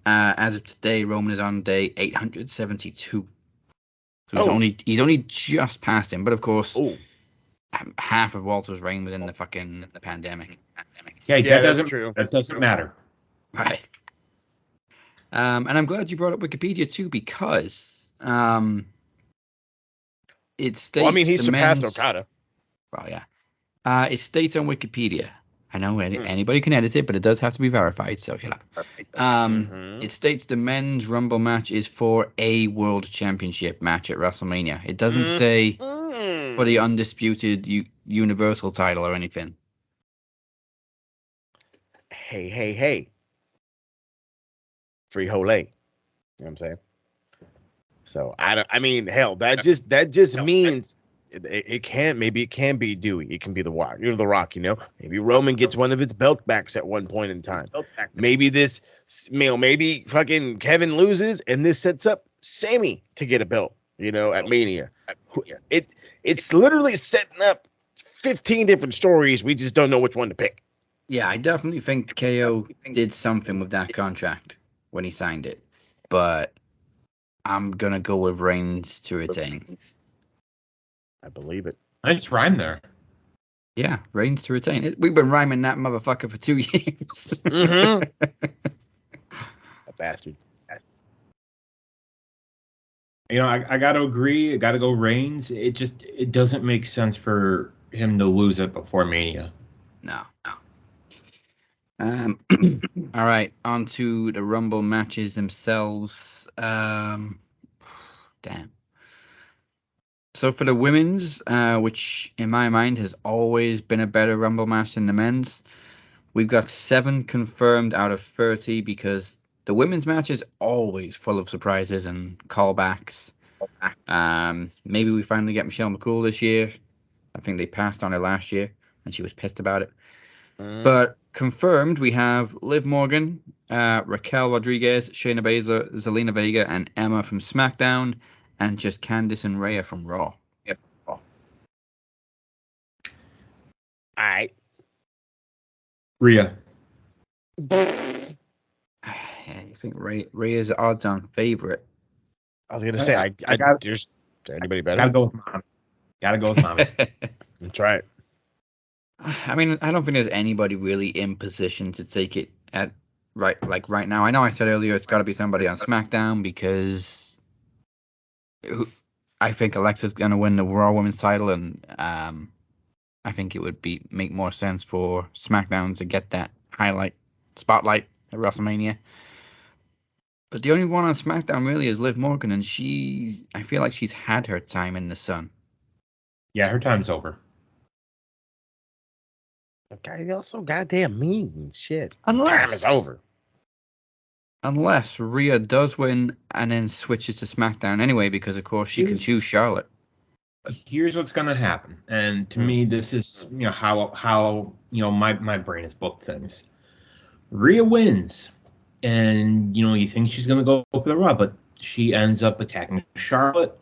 As of today, Roman is on day 872. So he's only just passed him, but of course, half of Walter's reign was in the fucking pandemic. Yeah, that doesn't matter. Right. And I'm glad you brought up Wikipedia too, because it states. Well, I mean, he surpassed Okada. Well, yeah. It states on Wikipedia. I know anybody can edit it, but it does have to be verified. So shut up. It states the men's Rumble match is for a World Championship match at WrestleMania. It doesn't say for the undisputed Universal title or anything. Hey. Free Hole. You know what I'm saying? So that just means it can be Dewey. It can be the Rock, you know. Maybe Roman gets one of its belt backs at one point in time. Maybe maybe fucking Kevin loses and this sets up Sammy to get a belt, you know, at Mania. It's literally setting up 15 different stories. We just don't know which one to pick. Yeah, I definitely think KO did something with that contract when he signed it, but I'm gonna go with Reigns to retain. I believe it. Nice rhyme there. Yeah, Reigns to retain. We've been rhyming that motherfucker for 2 years. A bastard. You know, I got to agree. I got to go Reigns. It doesn't make sense for him to lose it before Mania. No. All right, on to the Rumble matches themselves. Damn. So for the women's, which in my mind has always been a better Rumble match than the men's, we've got 7 confirmed out of 30 because the women's match is always full of surprises and callbacks. Maybe we finally get Michelle McCool this year. I think they passed on her last year, and she was pissed about it. But confirmed, we have Liv Morgan, Raquel Rodriguez, Shayna Baszler, Zelina Vega, and Emma from SmackDown, and just Candice and Rhea from Raw. Yep. All right. Rhea. I think Rhea's odds-on favorite. I was gonna say, I there's anybody better? Gotta go with Mommy. Gotta go with Mommy. That's right. I mean, I don't think there's anybody really in position to take it at right now. I know I said earlier it's got to be somebody on SmackDown because I think Alexa's going to win the Raw Women's title, and I think it would make more sense for SmackDown to get that spotlight at WrestleMania. But the only one on SmackDown really is Liv Morgan, and I feel like she's had her time in the sun. Yeah, her time's over. Okay, you're so goddamn mean. Shit. Unless time is over. Unless Rhea does win and then switches to SmackDown anyway, because of course she can choose Charlotte. Here's what's gonna happen, and to me, this is how my brain has booked things. Rhea wins, and you think she's gonna go for the Raw, but she ends up attacking Charlotte,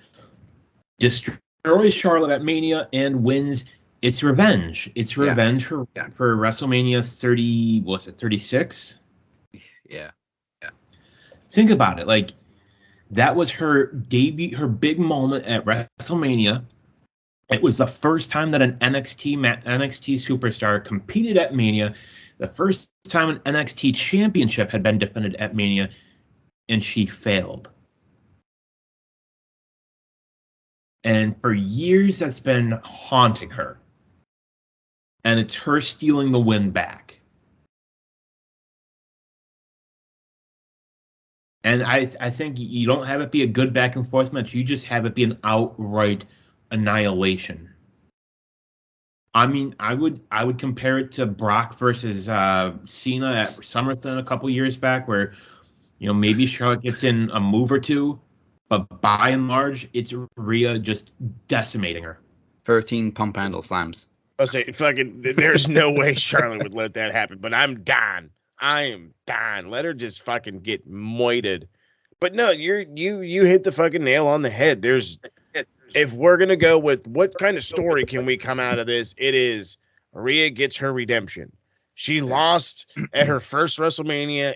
destroys Charlotte at Mania, and wins. It's revenge. It's revenge for WrestleMania 30. Was it 36? Yeah. Think about it. Like, that was her debut, her big moment at WrestleMania. It was the first time that an NXT superstar competed at Mania. The first time an NXT championship had been defended at Mania, and she failed. And for years, that's been haunting her. And it's her stealing the win back. And I think you don't have it be a good back and forth match. You just have it be an outright annihilation. I mean, I would compare it to Brock versus Cena at SummerSlam a couple years back, where maybe Charlotte gets in a move or two, but by and large, it's Rhea just decimating her. 13 pump handle slams. I'll say, fucking, there's no way Charlotte would let that happen, but I'm dying. I am dying. Let her just fucking get moited. But no, you hit the fucking nail on the head. If we're gonna go with what kind of story can we come out of this, it is Rhea gets her redemption. She lost at her first WrestleMania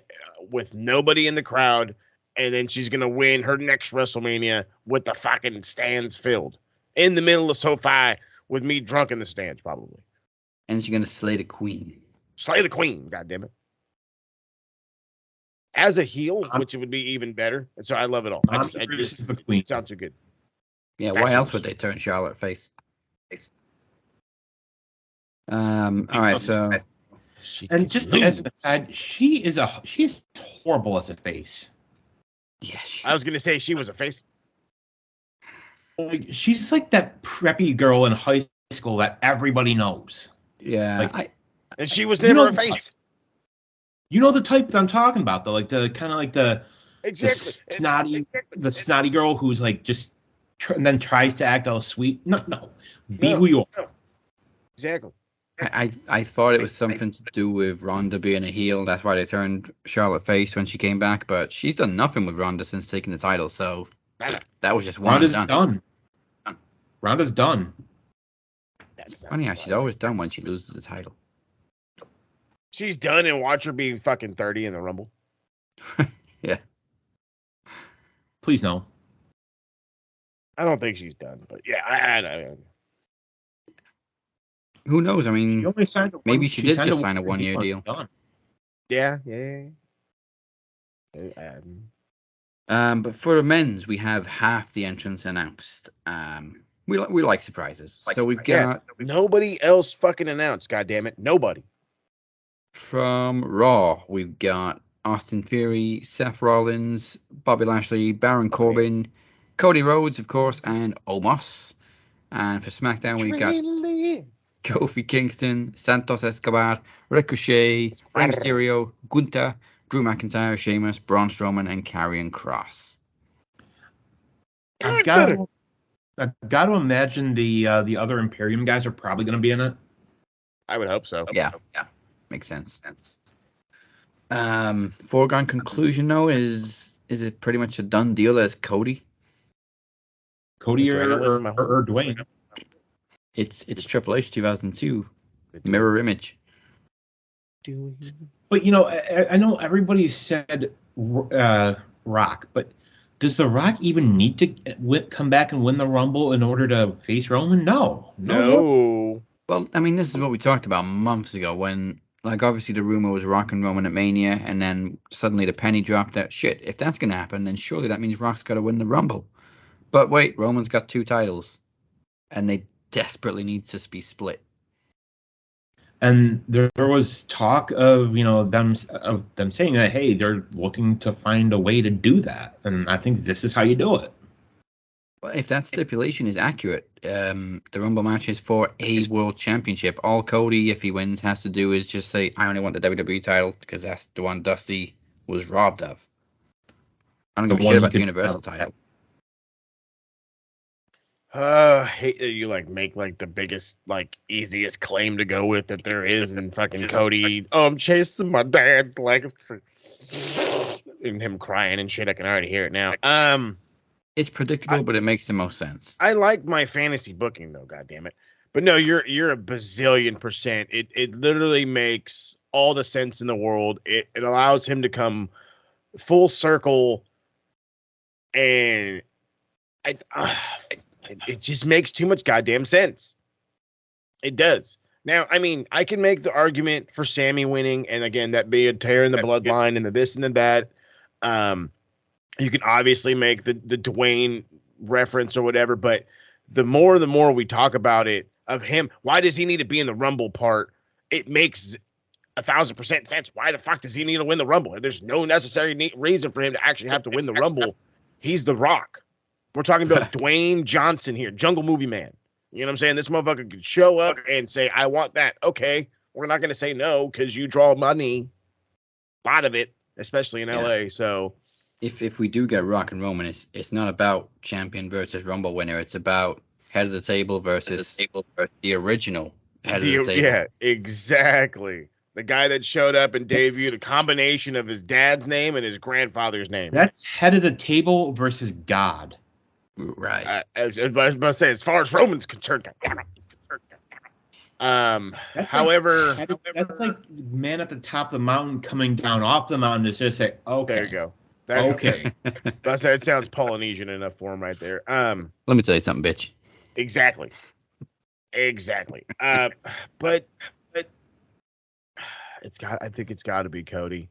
with nobody in the crowd, and then she's gonna win her next WrestleMania with the fucking stands filled in the middle of SoFi with me drunk in the stands, probably. And she's gonna slay the queen. Slay the queen, goddammit. As a heel, which would be even better. So I love it all. I just the queen. It sounds too good. Yeah, why else would they turn Charlotte face? All right, so and just as an aside, she's horrible as a face. Yeah, I was gonna say she was a face. Like, she's like that preppy girl in high school that everybody knows. Yeah, and she was never a face. You know the type that I'm talking about, though, like the kind of like the snotty girl who's like just and then tries to act all sweet. No, be who you are. Exactly. I thought it was something to do with Ronda being a heel. That's why they turned Charlotte face when she came back. But she's done nothing with Ronda since taking the title, so that was just one. Ronda's done. Ronda's done. It's funny how she's always done when she loses the title. She's done, and watch her be fucking 30 in the Rumble. Yeah. Please no. I don't think she's done, but yeah, I Who knows? I mean, she only signed maybe she did just sign a one-year deal. Yeah. But for the men's, we have half the entrants announced. We like surprises, so we've got nobody else fucking announced. God damn it, nobody. From Raw, we've got Austin Theory, Seth Rollins, Bobby Lashley, Baron Corbin, Cody Rhodes, of course, and Omos. And for SmackDown, we've got Kofi Kingston, Santos Escobar, Ricochet, Rey Mysterio, Gunther, Drew McIntyre, Sheamus, Braun Strowman, and Karrion Kross. I've got to imagine the other Imperium guys are probably going to be in it. I would hope so. Yeah, makes sense. Foregone conclusion though is it pretty much a done deal as Cody? Cody or Dwayne? It's Triple H 2002 mirror image. But I know everybody said Rock, but does The Rock even need to come back and win the Rumble in order to face Roman? No. Well, I mean, this is what we talked about months ago when, like, obviously the rumor was Rock and Roman at Mania, and then suddenly the penny dropped that shit. If that's going to happen, then surely that means Rock's got to win the Rumble. But wait, Roman's got 2 titles, and they desperately need to be split. And there was talk of them saying that, hey, they're looking to find a way to do that, and I think this is how you do it. Well, if that stipulation is accurate, the Rumble match is for a World Championship. All Cody, if he wins, has to do is just say, "I only want the WWE title because that's the one Dusty was robbed of. I don't give a shit about the Universal title." I hate that you make the biggest, easiest claim to go with that there is, and fucking Cody. Oh, I'm chasing my dad's and him crying and shit. I can already hear it now. It's predictable, but it makes the most sense. I like my fantasy booking though, goddammit. But no, you're a bazillion %. It literally makes all the sense in the world. It allows him to come full circle, and it just makes too much goddamn sense. It does. Now, I mean, I can make the argument for Sammy winning, and again, that be a tear in the bloodline and the this and the that. You can obviously make the Dwayne reference or whatever, but the more we talk about it of him, why does he need to be in the Rumble part? It makes 1,000% sense. Why the fuck does he need to win the Rumble? There's no necessary reason for him to actually have to win the Rumble. He's The Rock. We're talking about Dwayne Johnson here, Jungle Movie Man. You know what I'm saying? This motherfucker could show up and say, "I want that." Okay, we're not going to say no because you draw money, a lot of it, especially in LA. So. If we do get Rock and Roman, it's not about champion versus Rumble winner. It's about head of the table versus the original head of the table. Yeah, exactly. The guy that showed up and debuted a combination of his dad's name and his grandfather's name. That's head of the table versus God. Right. I was about to say, as far as Roman's concerned, however, that's like man at the top of the mountain coming down off the mountain to just say, "Okay, there you go." Okay. That sounds Polynesian enough for him right there. Let me tell you something, bitch. Exactly. But I think it's got to be Cody.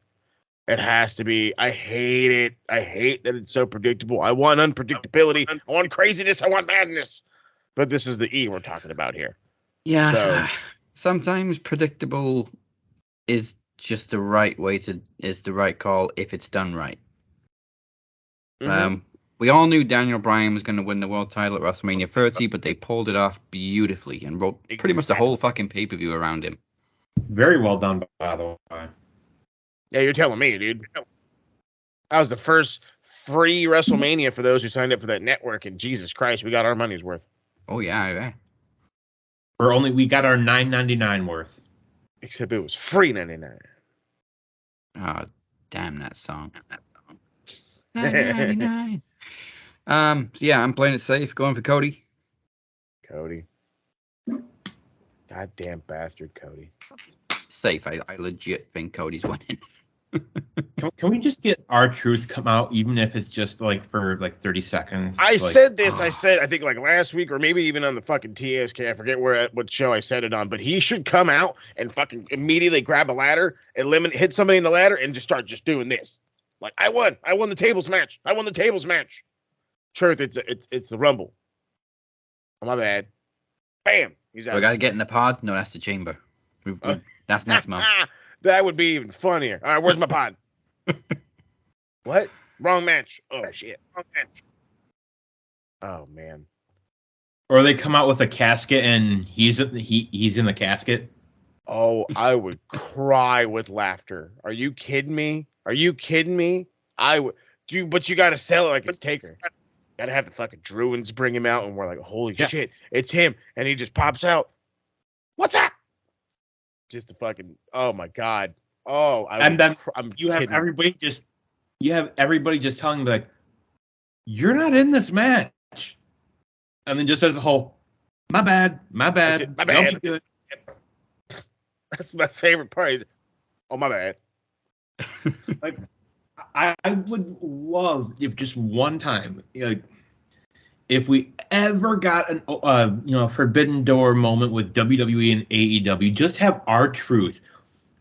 It has to be. I hate it. I hate that it's so predictable. I want unpredictability. I want craziness. I want madness. But this is the E we're talking about here. Yeah. So, sometimes predictable is just the right call if it's done right. Mm-hmm. We all knew Daniel Bryan was going to win the world title at WrestleMania 30, but they pulled it off beautifully and wrote pretty much the whole fucking pay-per-view around him. Very well done, by the way. Yeah, you're telling me, dude. That was the first free WrestleMania for those who signed up for that network, and Jesus Christ, we got our money's worth. Oh, yeah. We got our $9.99 worth. Except it was free 99. Oh, damn that song. $9.99. So yeah, I'm playing it safe, going for Cody. Goddamn bastard, Cody. Safe. I legit think Cody's winning. Can we just get R-Truth come out, even if it's just for 30 seconds? I said this. I think last week or maybe even on the fucking TSK. I forget what show I said it on, but he should come out and fucking immediately grab a ladder, hit somebody in the ladder, and just start doing this. I won the tables match. Truth, it's the Rumble. Oh, my bad. Bam. He's out. We gotta get in the pod. No, that's the chamber. That's next month. That would be even funnier. All right, where's my pod? What? Wrong match. Oh shit. Wrong match. Oh man. Or they come out with a casket and he's in the casket. Oh, I would cry with laughter. Are you kidding me? I would. But you got to sell it like it's Taker. Gotta have the fucking Druids bring him out, and we're like, holy Yes. shit, it's him. And he just pops out. What's up? Just a fucking, oh my God. Oh, And then I'm you have kidding. everybody just telling me, like, you're not in this match. And then just as a whole, my bad. My Y'all bad. be good. That's my favorite part. Oh, my bad. Like, I would love if just one time, like, if we ever got an Forbidden Door moment with WWE and AEW, just have R-Truth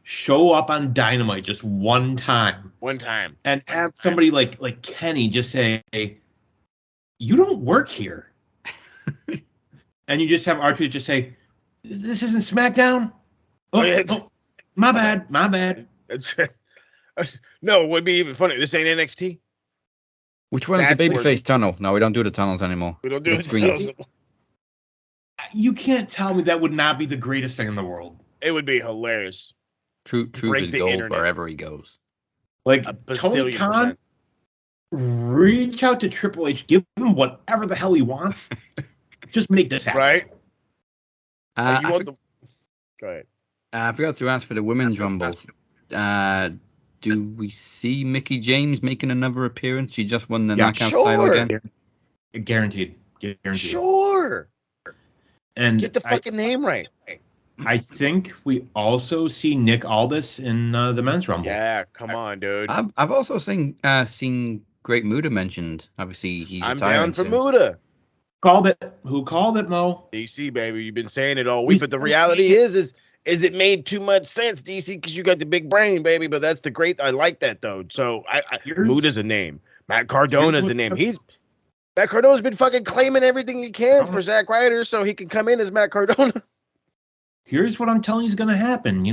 show up on Dynamite just one time. One time. And have somebody like Kenny just say, you don't work here. And you just have R-Truth just say, this isn't SmackDown? Oh, my bad. No, it would be even funny. This ain't NXT. Which one is the babyface tunnel? No, we don't do the tunnels anymore. We don't do the screens. You can't tell me that would not be the greatest thing in the world. It would be hilarious. Truth is gold wherever he goes. Like, A Tony bazillion Khan, percent. reach out to Triple H, give him whatever the hell he wants. Just make this happen. Right? I Go ahead. I forgot to ask for the women's rumble. Do we see Mickie James making another appearance? She just won the Knockouts title again. Guaranteed. Sure. And Get the fucking name right. I think we also see Nick Aldis in the men's rumble. Yeah, come on, dude. I've also seen Great Muda mentioned. Obviously, he's I'm retiring down for soon. Muda. Who called it, Mo? DC, baby. You've been saying it all week, but the reality is it made too much sense, DC, because you got the big brain, baby. But that's the great. I like that though. So Muda's a name. Matt Cardona's a name. Matt Cardona's been fucking claiming everything he can for Zack Ryder, so he can come in as Matt Cardona. Here's what I'm telling you is going to happen.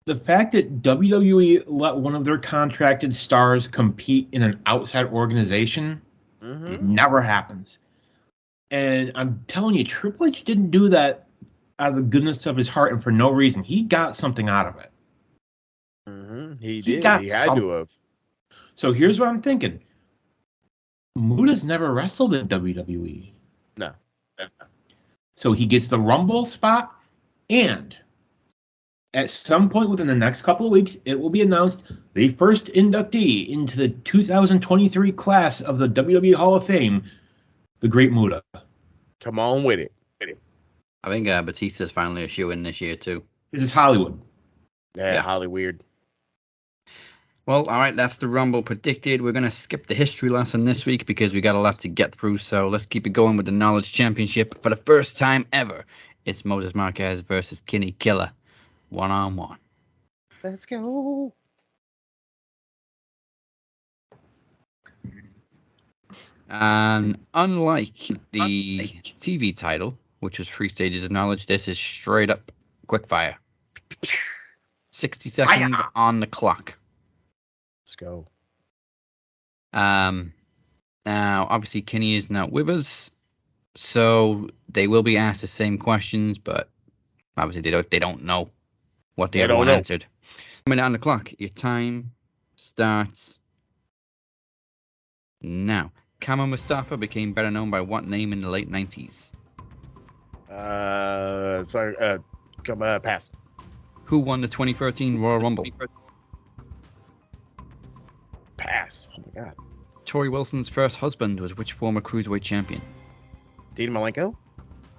The fact that WWE let one of their contracted stars compete in an outside organization never happens. And I'm telling you, Triple H didn't do that out of the goodness of his heart and for no reason. He got something out of it. He did. He had to have. So here's what I'm thinking. Muda's never wrestled in WWE. No. So he gets the Rumble spot, and at some point within the next couple of weeks, it will be announced the first inductee into the 2023 class of the WWE Hall of Fame, the Great Muda. Come on with it. I think Batista's finally a shoe-in this year, too. This is Hollywood. Yeah, Hollyweird. Well, all right, that's the Rumble predicted. We're going to skip the history lesson this week because we got a lot to get through, so let's keep it going with the Knowledge Championship. For the first time ever, it's Moses Marquez versus Kinny Killa, one-on-one. Let's go. And unlike the TV title, which was 3 Stages of Knowledge, this is straight up quickfire. 60 seconds on the clock. Let's go. Now, obviously, Kinny is not with us, so they will be asked the same questions, but obviously they don't know what the other one answered. 1 minute on the clock. Your time starts now. Kama Mustafa became better known by what name in the late 90s? Pass. Who won the 2013 Royal Rumble? Pass. Oh my God. Tori Wilson's first husband was which former cruiserweight champion? Dean Malenko?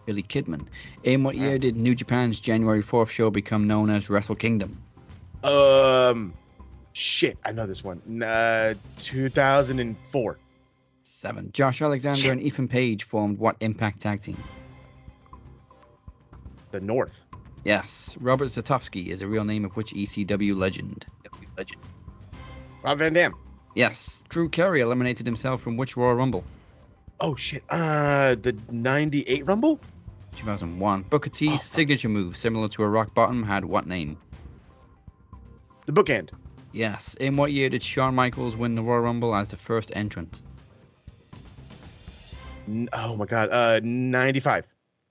Billy Kidman. In what year did New Japan's January 4th show become known as Wrestle Kingdom? Shit, I know this one. 2004. 7. Josh Alexander and Ethan Page formed what Impact tag team? The North. Yes. Robert Zatowski is a real name of which ECW legend? Rob Van Dam. Yes. Drew Carey eliminated himself from which Royal Rumble? Oh shit. The 98 Rumble? 2001. Booker T's signature move, similar to a rock bottom, had what name? The Bookend. Yes. In what year did Shawn Michaels win the Royal Rumble as the first entrant? Oh my God. 95.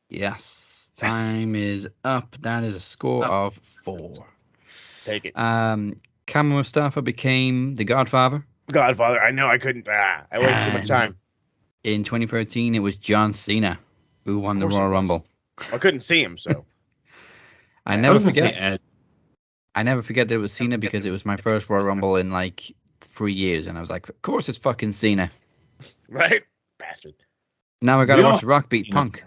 Yes. Time is up. That is a score of 4. Take it. Kama Mustafa became the Godfather Godfather. I know I couldn't. I wasted too much And time. in 2013, it was John Cena who won the course it Royal was. Rumble. I couldn't see him, so I I never was gonna say forget. Ed. I never forget that it was Cena because it was my first Royal Rumble in like 3 years, and I was like, of course it's fucking Cena. right, bastard. Now I gotta We all watch Rock beat Cena. Punk.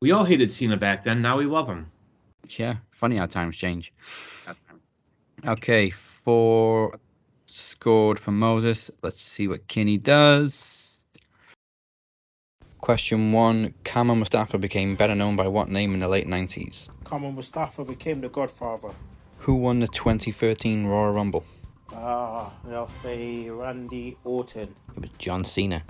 We all hated Cena back then. Now we love him. Yeah, funny how times change. Okay, 4 scored for Moses. Let's see what Kinney does. Question 1. Kama Mustafa became better known by what name in the late 90s? Kama Mustafa became the Godfather. Who won the 2013 Royal Rumble? I'll say Randy Orton. It was John Cena.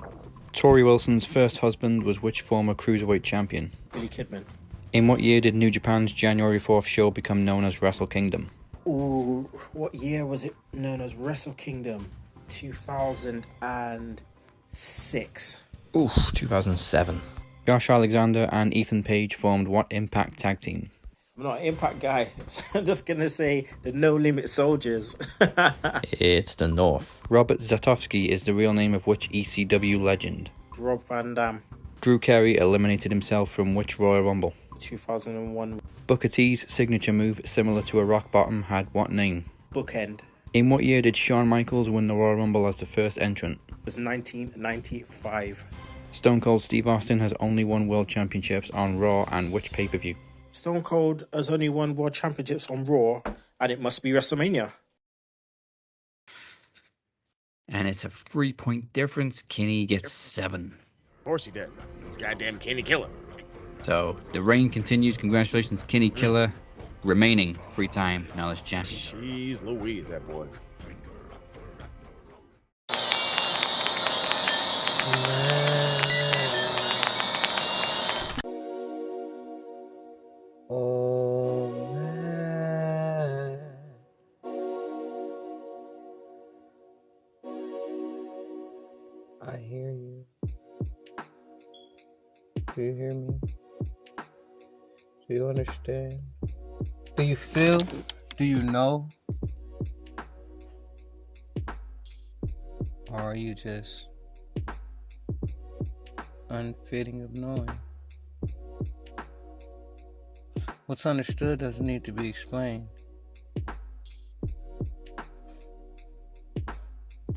Tori Wilson's first husband was which former cruiserweight champion? Billy Kidman. In what year did New Japan's January 4th show become known as Wrestle Kingdom? Ooh, what year was it known as Wrestle Kingdom? 2006. Ooh, 2007. Josh Alexander and Ethan Page formed what Impact tag team? I'm not an Impact guy. I'm just going to say the No Limit Soldiers. It's the North. Robert Zatowski is the real name of which ECW legend? Rob Van Dam. Drew Carey eliminated himself from which Royal Rumble? 2001. Booker T's signature move, similar to a rock bottom, had what name? Bookend. In what year did Shawn Michaels win the Royal Rumble as the first entrant? It was 1995. Stone Cold Steve Austin has only won world championships on Raw and which pay-per-view? Stone Cold has only won World Championships on Raw, and it must be WrestleMania. And it's a 3-point difference. Kinney gets 7. Of course he does. This goddamn Kinny Killa. So the reign continues. Congratulations, Kinny Killa, remaining 3-time knowledge champion. Jeez Louise, that boy. Oh man, I hear you. Do you hear me? Do you understand? Do you feel? Do you know? Or are you just unfitting of knowing? What's understood doesn't need to be explained.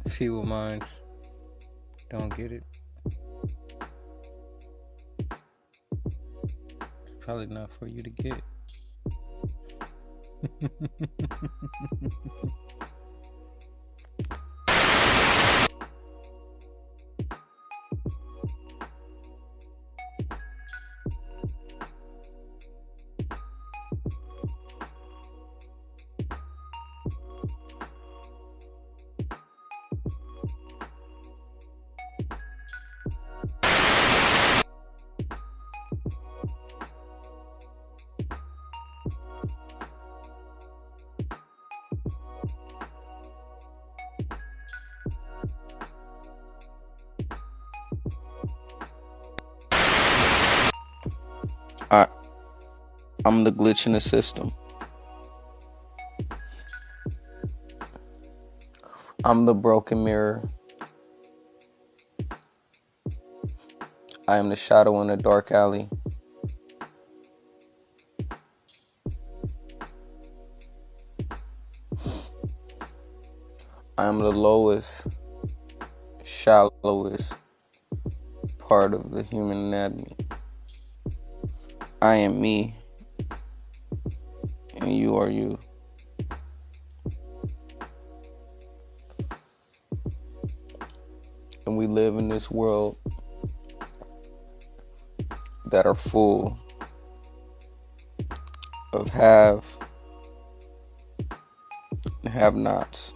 Feeble minds don't get it. It's probably not for you to get. I'm the glitch in the system. I'm the broken mirror. I am the shadow in the dark alley. I am the lowest, shallowest part of the human anatomy. I am me, and you are you. And we live in this world that are full of have and have-nots.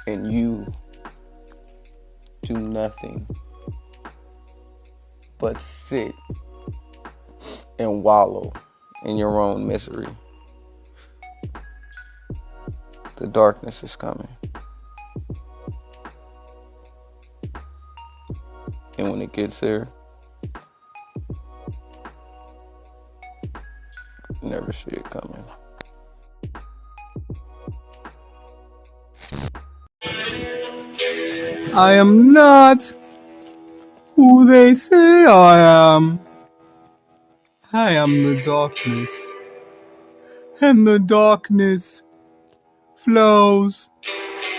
And you do nothing but sit and wallow in your own misery. The darkness is coming. And when it gets there, you never see it coming. I am not who they say I am. I am the darkness. And the darkness flows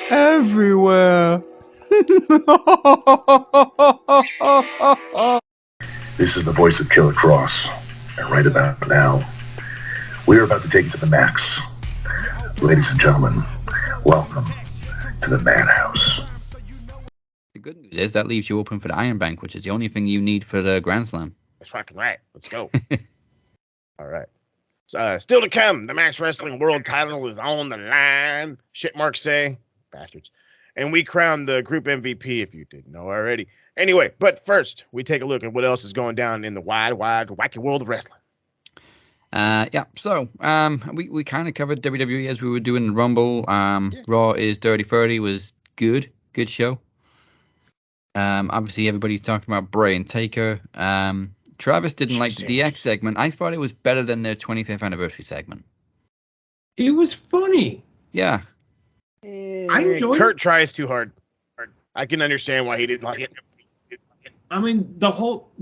everywhere. This is the voice of Killer Cross. And right about now, we're about to take it to the max. Ladies and gentlemen, welcome to the Madhouse. The good news is that leaves you open for the Iron Bank, which is the only thing you need for the Grand Slam. That's fucking right. Let's go. All right. Still to come, the Max Wrestling World title is on the line. Shit marks say. Bastards. And we crown the group MVP if you didn't know already. Anyway, but first, we take a look at what else is going down in the wide, wacky world of wrestling. So we kind of covered WWE as we were doing the Rumble. Raw is Dirty 30 was good show. Obviously everybody's talking about Bray and Taker. Travis didn't like the DX segment. I thought it was better than their 25th anniversary segment. It was funny. Yeah. I enjoyed Kurt tries too hard. I can understand why he didn't like it. I mean, the whole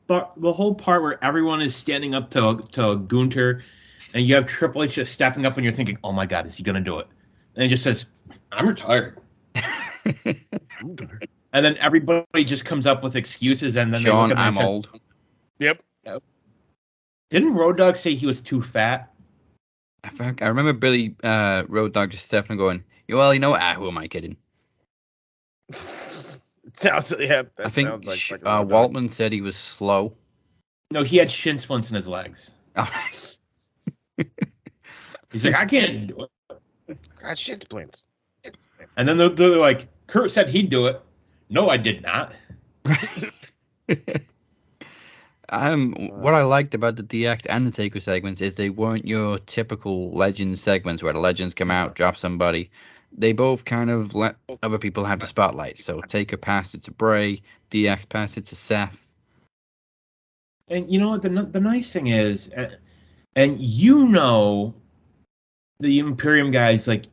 part where everyone is standing up to Gunther, and you have Triple H just stepping up, and you're thinking, "Oh my God, is he gonna do it?" And he just says, "I'm retired." And then everybody just comes up with excuses, and then Sean, they look at I'm old. Yep. Didn't Road Dogg say he was too fat? I remember Billy Road Dogg just stepping and going, "Well, you know what? Who am I kidding?" Sounds, yeah, I think like Waltman said he was slow. No, he had shin splints in his legs. He's like, I can't do it. Got shin splints. And then they're like, Kurt said he'd do it. No, I did not. What I liked about the DX and the Taker segments is they weren't your typical Legends segments where the Legends come out, drop somebody. They both kind of let other people have the spotlight. So Taker passed it to Bray, DX passed it to Seth. And you know what? The nice thing is, and you know, the Imperium guys, like,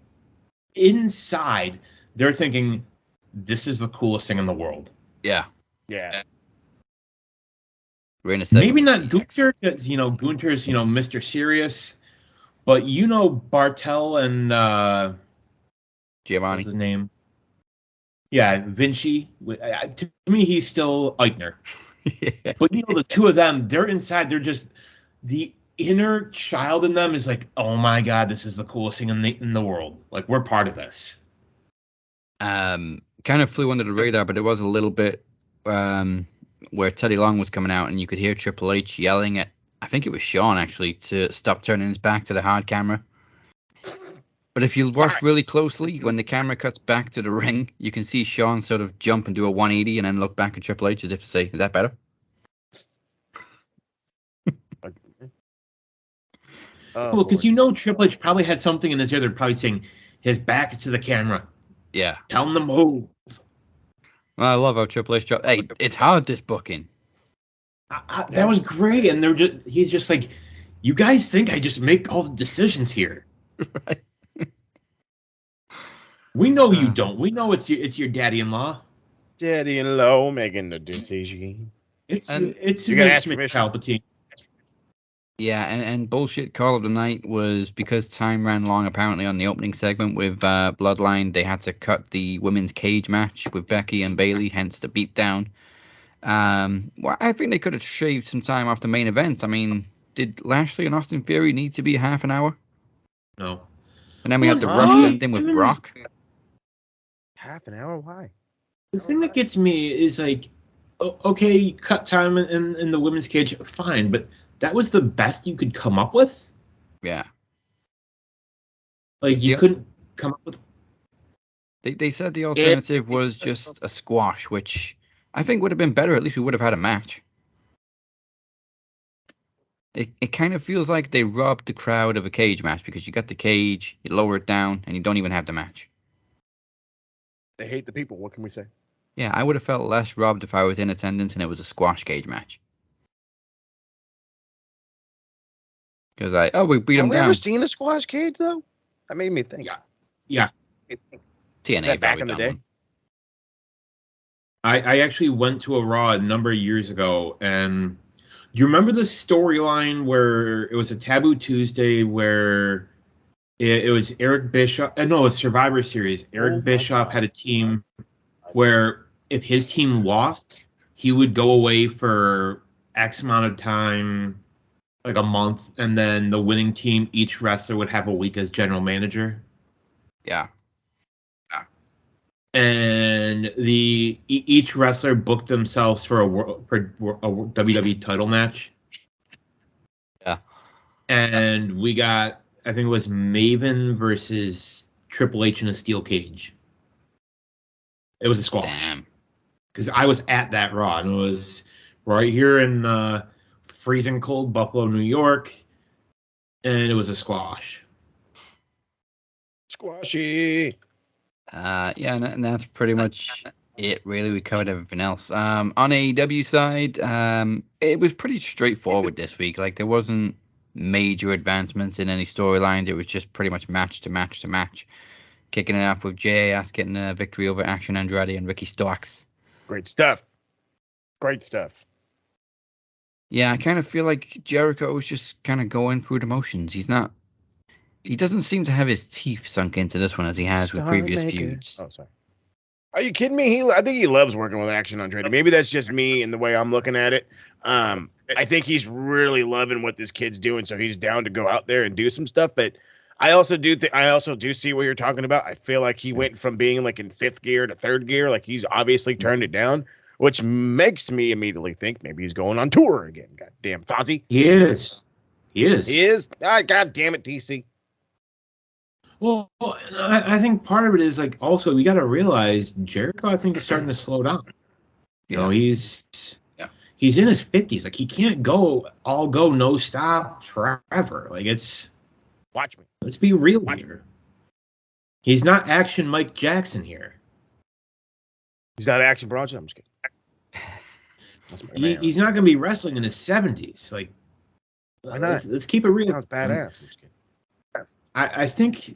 inside, they're thinking, this is the coolest thing in the world. Yeah. Yeah. We're in a Maybe not Gunther, because, Gunther's, Mr. Serious, but, Bartel and, Giovanni. What's his name? Yeah, Vinci. To me, he's still Eichner. Yeah. But, the two of them, they're inside. They're just, the inner child in them is like, oh my God, this is the coolest thing in the world. Like, we're part of this. Kind of flew under the radar, but it was a little bit where Teddy Long was coming out and you could hear Triple H yelling at, I think it was Shawn actually, to stop turning his back to the hard camera. But if you watch really closely, when the camera cuts back to the ring, you can see Shawn sort of jump and do a 180 and then look back at Triple H as if to say, is that better? Well, because Triple H probably had something in his ear. They're probably saying his back is to the camera. Yeah. Tell him to move. Well, I love how Triple H dropped. Hey, it's hard, this booking. That was great. And he's just like, you guys think I just make all the decisions here. Right. We know you don't. We know it's your daddy-in-law. Daddy-in-law making the decision. It's you gotta ask permission. Palpatine. Yeah, and bullshit call of the night was because time ran long apparently on the opening segment with Bloodline. They had to cut the women's cage match with Becky and Bayley, hence the beatdown. Well, I think they could have shaved some time off the main event. I mean, did Lashley and Austin Theory need to be half an hour? No. And then we had the rush ending with Brock. Half an hour? Why? The thing that gets me is like, okay, cut time in the women's cage, fine, but that was the best you could come up with? Yeah. Like, you couldn't come up with... They said the alternative was just a squash, which I think would have been better. At least we would have had a match. It kind of feels like they robbed the crowd of a cage match because you got the cage, you lower it down, and you don't even have the match. They hate the people. What can we say? Yeah, I would have felt less robbed if I was in attendance and it was a squash cage match. Because we beat them down. Have we ever seen a squash cage, though? That made me think. Yeah. TNA back in the day? One. I actually went to a Raw a number of years ago, and do you remember the storyline where it was a Taboo Tuesday where it was Eric Bischoff? No, it was Survivor Series. Eric Bischoff had a team where if his team lost, he would go away for X amount of time, like a month, and then the winning team, each wrestler would have a week as general manager. Yeah. And each wrestler booked themselves for a WWE title match. Yeah. And we got, I think it was Maven versus Triple H in a steel cage. It was a squash. Damn. Because I was at that Raw, and it was right here in freezing cold Buffalo, New York, and it was a squash. Squashy. Yeah, and that's pretty much it. Really, we covered everything else. On AEW side, it was pretty straightforward this week. Like there wasn't major advancements in any storylines. It was just pretty much match to match to match. Kicking it off with JAS getting a victory over Action Andretti and Ricky Starks. Great stuff. Great stuff. Yeah, I kind of feel like Jericho is just kind of going through the motions. He doesn't seem to have his teeth sunk into this one as he has with previous feuds. Oh, sorry. Are you kidding me? I think he loves working with Action Andretti. Maybe that's just me and the way I'm looking at it. I think he's really loving what this kid's doing, so he's down to go out there and do some stuff. But I also do see what you're talking about. I feel like he went from being like in fifth gear to third gear. Like he's obviously turned it down, which makes me immediately think maybe he's going on tour again. God damn, Fozzy. He is. He is. God damn it, DC. Well, I think part of it is like also we got to realize Jericho, I think, is starting to slow down. You know, he's in his 50s. Like he can't go no stop forever. Like watch me. Let's be real here. He's not Action Mike Jackson here. He's not Action Bronson. I'm just kidding. He's not going to be wrestling in his 70s. Like, why not? Let's keep it real. Sounds badass. I'm just kidding. I think,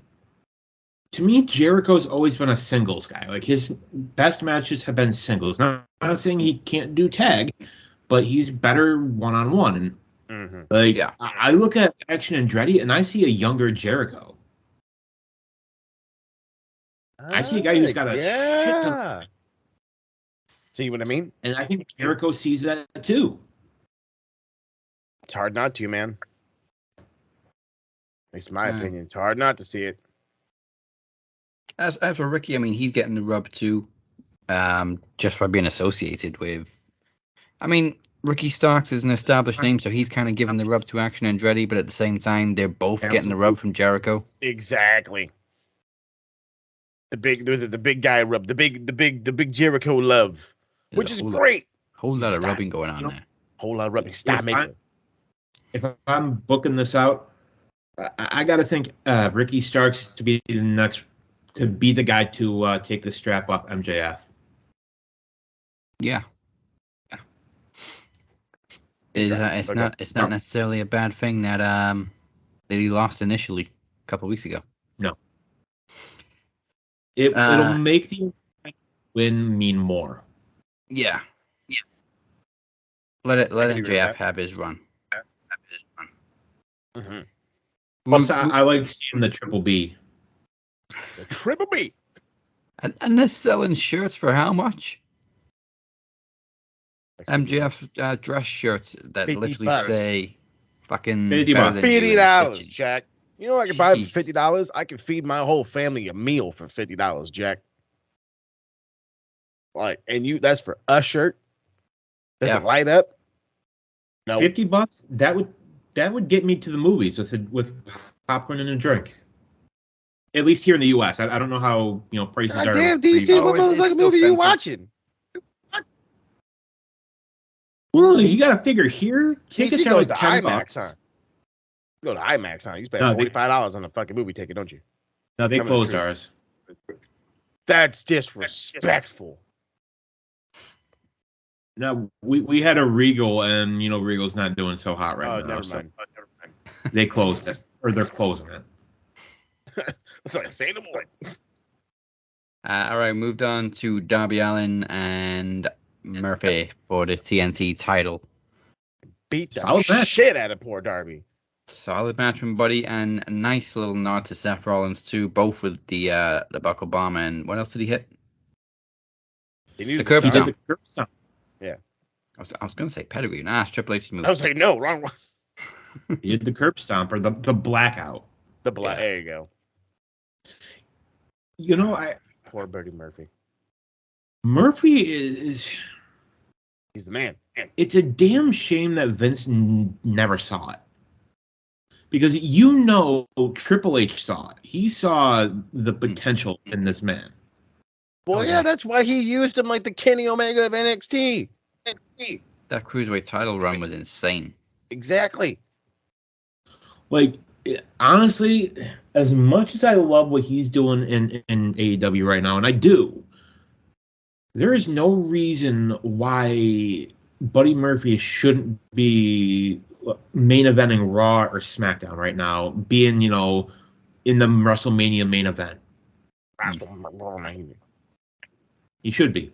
to me, Jericho's always been a singles guy. Like his best matches have been singles. Not saying he can't do tag, but he's better one-on-one. And I look at Action Andretti and I see a younger Jericho. I see a guy who's got a shit ton. See what I mean? And I think Jericho sees that too. It's hard not to, man. At least in my opinion, it's hard not to see it. As for Ricky, I mean, he's getting the rub too, just by being associated with. I mean, Ricky Starks is an established name, so he's kind of giving the rub to Action Andretti, but at the same time, they're both getting the rub from Jericho. Exactly. The big guy rub, the big Jericho love, which is great. Whole lot of rubbing going on there. Whole lot of rubbing. Stop making. If I'm booking this out, I got to think Ricky Starks to be the guy to take the strap off MJF. Yeah. It's not necessarily a bad thing that he lost initially a couple of weeks ago. No. It'll make the win mean more. Yeah. Let MJF have his run. Mm-hmm. Plus, I like seeing the Triple B. The Triple B. And they're selling shirts for how much? MJF dress shirts that literally say fucking $50, Jack. You know what I can buy for $50? I can feed my whole family a meal for $50, Jack. Like, and that's for a shirt. Does it light up? No. $50? That would get me to the movies with popcorn and a drink. At least here in the U.S. I don't know how prices are. Damn, DC, what motherfucking movie are you watching? Well, you got to figure here. Tickets are like $10. Huh? You go to IMAX, huh? You spend $45 on a fucking movie ticket, don't you? No, they closed ours. That's disrespectful. No, we had a Regal, and Regal's not doing so hot right now. Never mind. They closed it, or they're closing it. It's like, say no more. All right, moved on to Darby Allin and Murphy for the TNT title. Beat the Solid match. shit out of poor Darby. Solid match from Buddy, and a nice little nod to Seth Rollins too, both with the buckle bomb, and what else did he hit? The curb He did stomp. the curb stomp. Yeah. I was going to say pedigree. Nah, it's Triple H's move. I was like, no, wrong one. He did the curb stomp or the blackout. The black. Yeah. There you go. You know, Poor Buddy Murphy. Murphy is He's the man. it's a damn shame that Vince never saw it. Because you know Triple H saw it. He saw the potential in this man. Well, yeah, that's why he used him like the Kenny Omega of NXT. That Cruiserweight title run was insane. Exactly. Like, honestly, as much as I love what he's doing in AEW right now, and I do, there is no reason why Buddy Murphy shouldn't be main eventing Raw or SmackDown right now, being, you know, in the WrestleMania main event. He should be.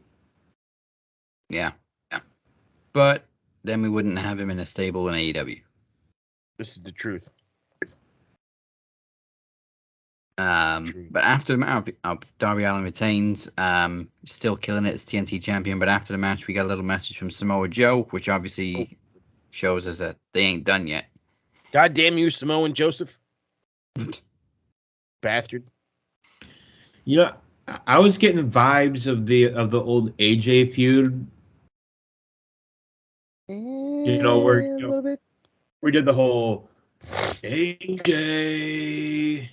Yeah. But then we wouldn't have him in a stable in AEW. This is the truth. But after the match, Darby Allin retains, still killing it as TNT champion. But after the match, we got a little message from Samoa Joe, which obviously shows us that they ain't done yet. God damn you, Samoan Joseph. Bastard. You know, I was getting vibes of the old AJ feud. You know, where a little bit. we did the whole AJ.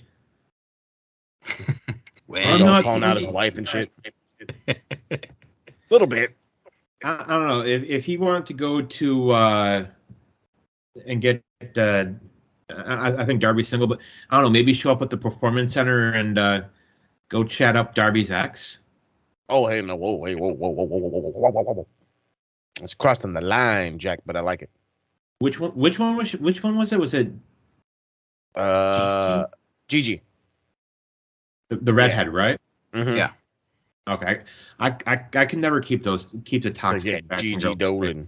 Well, He's all calling out his wife and shit. Little bit. I don't know if he wanted to go to and get. I think Darby's single, but I don't know. Maybe show up at the Performance Center and go chat up Darby's ex. Oh, hey, no, whoa, wait, whoa. It's crossing the line, Jack, but I like it. Which one was it? Was it Gigi? The redhead, right? Mm-hmm. Yeah. Okay. I can never keep the toxic. Yeah, Gigi Dolan.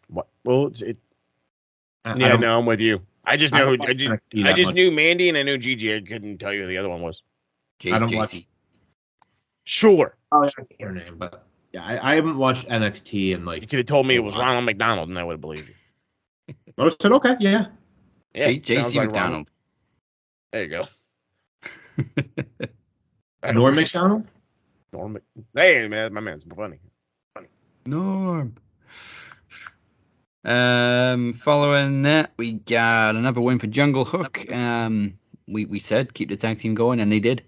What? Well, no, I'm with you. I just know. I just knew Mandy and I knew Gigi. I couldn't tell you who the other one was. I don't JC. watch. Sure. Oh, that's her name, but yeah, I haven't watched NXT and like. You could have told me it was Ronald McDonald, and I would have believed you. I said okay, yeah. Yeah, JC like McDonald. There you go. Norm McDonald. Hey, man, my man's funny. Norm. Following that, we got another win for Jungle Hook. We said keep the tag team going, and they did.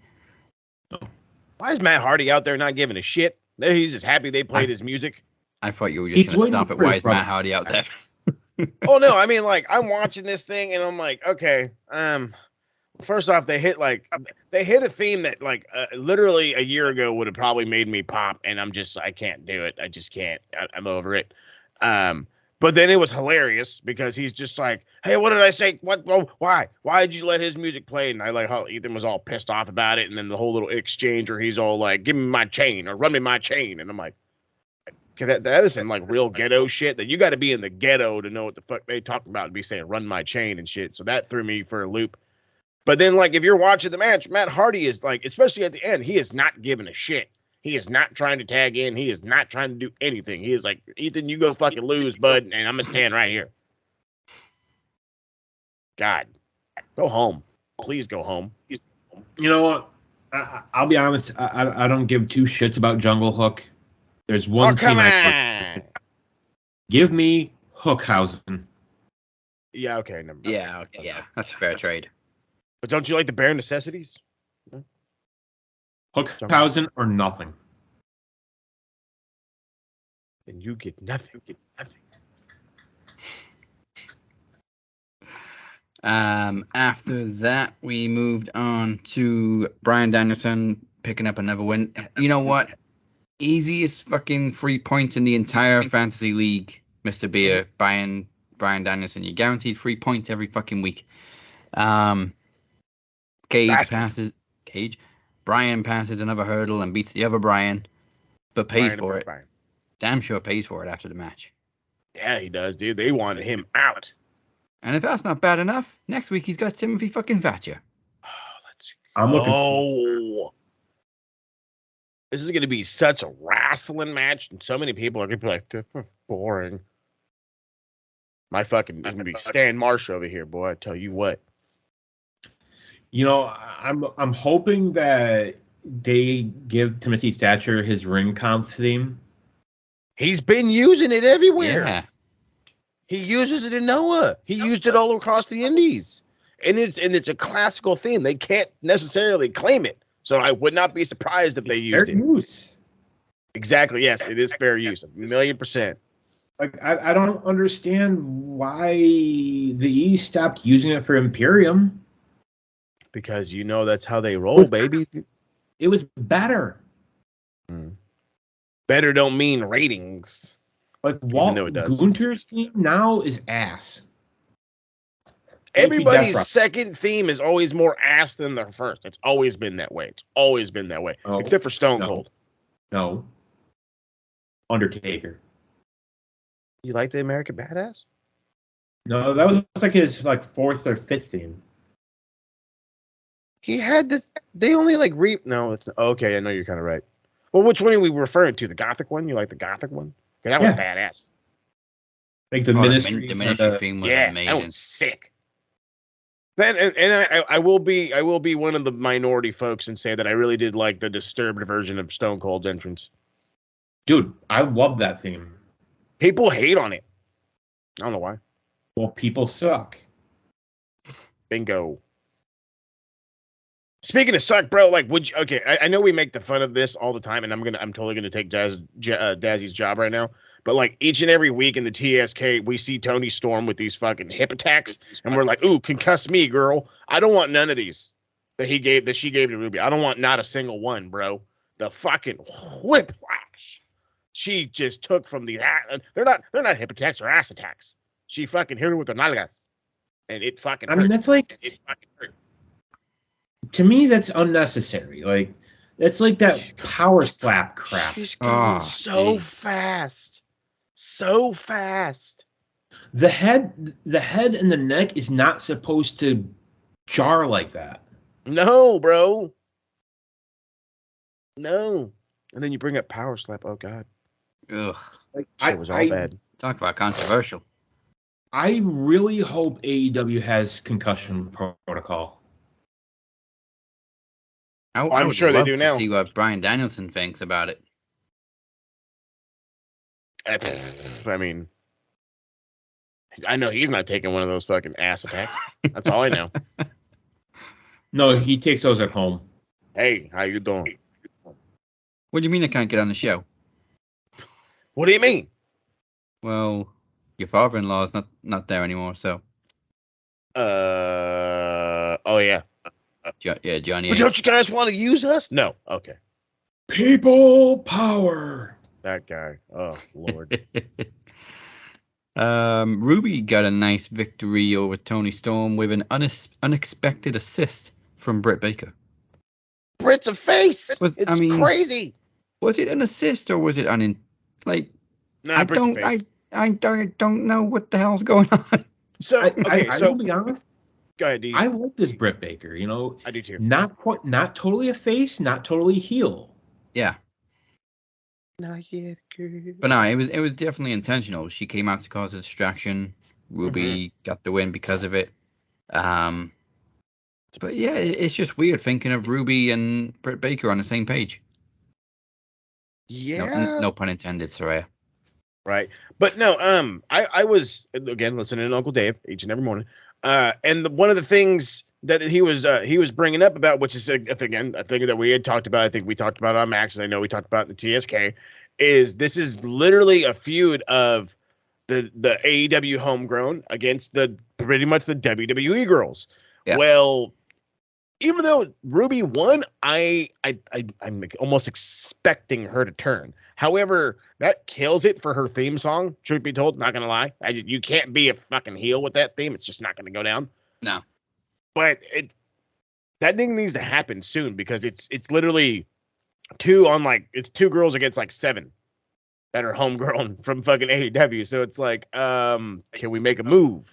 Why is Matt Hardy out there not giving a shit? He's just happy they played his music. I thought you were just going to stop it. Why is Matt Hardy out there? Oh no, I mean, like, I'm watching this thing and I'm like, okay, first off, they hit a theme that like literally a year ago would have probably made me pop, and I can't do it. I just can't. I'm over it. But then it was hilarious because he's just like, hey, what did I say? What? Well, why? Why did you let his music play? And I like how Ethan was all pissed off about it, and then the whole little exchange where he's all like, give me my chain or run me my chain, and I'm like, okay, that is some like real ghetto shit that you got to be in the ghetto to know what the fuck they talking about and be saying run my chain and shit. So that threw me for a loop. But then, like, if you're watching the match, Matt Hardy is like, especially at the end, he is not giving a shit. He is not trying to tag in. He is not trying to do anything. He is like, Ethan, you go fucking lose, bud, and I'm going to stand right here. God, go home. Please go home. You know what? I'll be honest. I don't give two shits about Jungle Hook. There's one team give me Hookhausen. Yeah, okay. Never mind. Yeah, that's a fair trade. But don't you like the bare necessities? Hookhausen or nothing. And you get nothing. After that, we moved on to Bryan Danielson picking up another win. You know what? Easiest fucking 3 points in the entire fantasy league, Mr. Beer, Bryan Danielson. You're guaranteed 3 points every fucking week. Cage Brian passes another hurdle and beats the other Brian, but pays for it. Brian. Damn sure pays for it after the match. Yeah, he does, dude. They wanted him out. And if that's not bad enough, next week he's got Timothy fucking Thatcher. I'm looking. Oh, this is going to be such a wrestling match, and so many people are going to be like, "This is boring." My fucking going to be Stan Marsh over here, boy. I tell you what. You know, I'm hoping that they give Timothy Thatcher his ring comp theme. He's been using it everywhere. Yeah. He uses it in Noah. He used it all across the Indies. And it's a classical theme. They can't necessarily claim it. So I would not be surprised if they used it. Use. Exactly. Yes, it is fair use. 1,000,000%. Like I don't understand why the East stopped using it for Imperium. Because you know that's how they roll, baby. It was better. Better don't mean ratings. Like Walt Gunter's theme now is ass. Everybody's second theme is always more ass than their first. It's always been that way. Except for Stone Cold. No. Undertaker. You like the American Badass? No, that was like his fourth or fifth theme. He had this. They only No, it's okay. I know you're kind of right. Well, which one are we referring to? The Gothic one? You like the Gothic one? That was badass. Like the Ministry. The Ministry theme was amazing. That was sick. Then and I will be one of the minority folks and say that I really did like the Disturbed version of Stone Cold's entrance. Dude, I love that theme. People hate on it. I don't know why. Well, people suck. Bingo. Speaking of suck, bro, I know we make the fun of this all the time, and I'm totally gonna take Dazzy's job right now. But each and every week in the TSK, we see Tony Storm with these fucking hip attacks, and we're like, "Ooh, concuss me, girl." I don't want none of these that she gave to Ruby. I don't want not a single one, bro. The fucking whiplash she just took from these. They're not hip attacks, they're ass attacks. She fucking hit her with the nalgas, and it fucking. I mean, that's it fucking hurt. To me, that's unnecessary. That's like that power slap crap. She's going so fast. So fast. The head and the neck is not supposed to jar like that. No, bro. No. And then you bring up power slap. Oh, God. Ugh. It was all bad. Talk about controversial. I really hope AEW has concussion protocol. I'm sure they do now. See what Bryan Danielson thinks about it. I mean, I know he's not taking one of those fucking ass attacks. That's all I know. No, he takes those at home. Hey, how you doing? What do you mean I can't get on the show? What do you mean? Well, your father-in-law is not there anymore, so. Oh yeah. Johnny. But don't you guys want to use us? No. Okay. People power. That guy. Oh, Lord. Ruby got a nice victory over Tony Storm with an unexpected assist from Britt Baker. Britt's a face. It's crazy. Was it an assist or was it I don't know what the hell's going on. So I'll be honest. Go ahead, I like this Britt Baker. I do too. Not totally a face, not totally heel. Yeah. Not yet, girl. But no, it was definitely intentional. She came out to cause a distraction. Ruby got the win because of it. But yeah, it's just weird thinking of Ruby and Britt Baker on the same page. Yeah. No pun intended, Soraya. Right. But no, I was again listening to Uncle Dave each and every morning. And one of the things that he was bringing up about, which is again a thing that we had talked about. I think we talked about it on Max, and I know we talked about it in the TSK. Is this is literally a feud of the AEW homegrown against pretty much the WWE girls. Yeah. Well, even though Ruby won, I'm almost expecting her to turn. However, that kills it for her theme song. Truth be told, not gonna lie, you can't be a fucking heel with that theme. It's just not gonna go down. No. But that thing needs to happen soon because it's literally it's 2 girls against like 7 that are homegrown from fucking AEW. So it's like, can we make a move?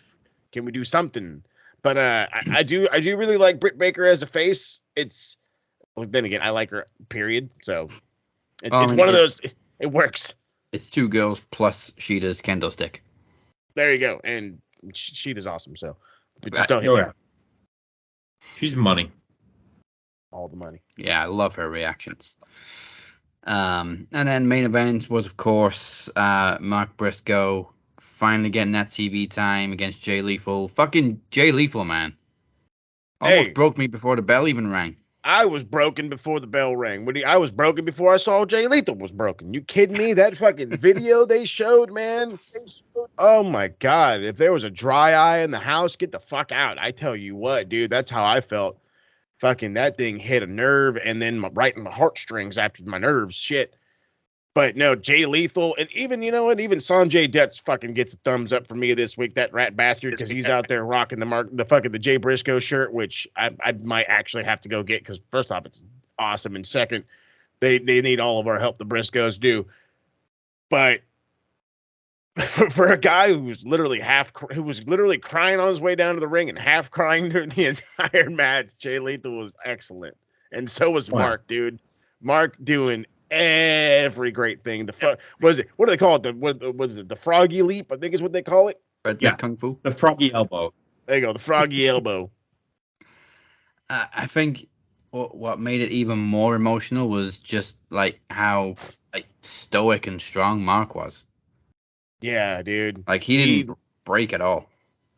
Can we do something? But I do really like Britt Baker as a face. Then again, I like her, period. So it's one of those. It works. It's 2 girls plus Sheeta's kendo stick. There you go. And Sheeta's awesome. So, but just don't hit her. She's money. All the money. Yeah, I love her reactions. And then main event was, of course, Mark Briscoe finally getting that TV time against Jay Lethal. Fucking Jay Lethal, man. Almost broke me before the bell even rang. I was broken before the bell rang. I was broken before I saw Jay Lethal was broken. You kidding me? That fucking video they showed, man. Oh my God. If there was a dry eye in the house, get the fuck out. I tell you what, dude, that's how I felt. Fucking that thing hit a nerve and then right in the heartstrings after my nerves. Shit. But no, Jay Lethal, and even, you know what, even Sanjay Dutt fucking gets a thumbs up for me this week, that rat bastard, because he's out there rocking the Jay Briscoe shirt, which I might actually have to go get, because first off, it's awesome, and second, they need all of our help, the Briscoes do. But for a guy who was literally crying on his way down to the ring and half crying during the entire match, Jay Lethal was excellent. And so was Mark, dude. Mark doing every great thing. What do they call it? What is it? The froggy leap, I think is what they call it. Kung Fu. The froggy elbow. There you go. The froggy elbow. I think what made it even more emotional was just like how stoic and strong Mark was. Yeah, dude. Like he didn't break at all.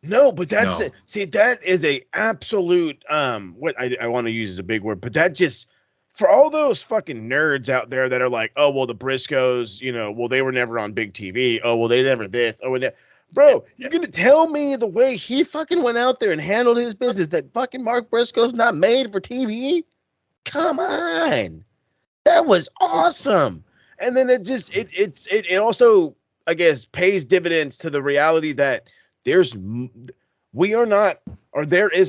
No, but that's it. See, that is a absolute what I want to use is a big word, but that just, for all those fucking nerds out there that are like, oh, well, the Briscoes, you know, well, they were never on big TV. Oh, well, they never this. Oh, bro, you're going to tell me the way he fucking went out there and handled his business that fucking Mark Briscoe's not made for TV? Come on. That was awesome. And then it also, I guess, pays dividends to the reality that there is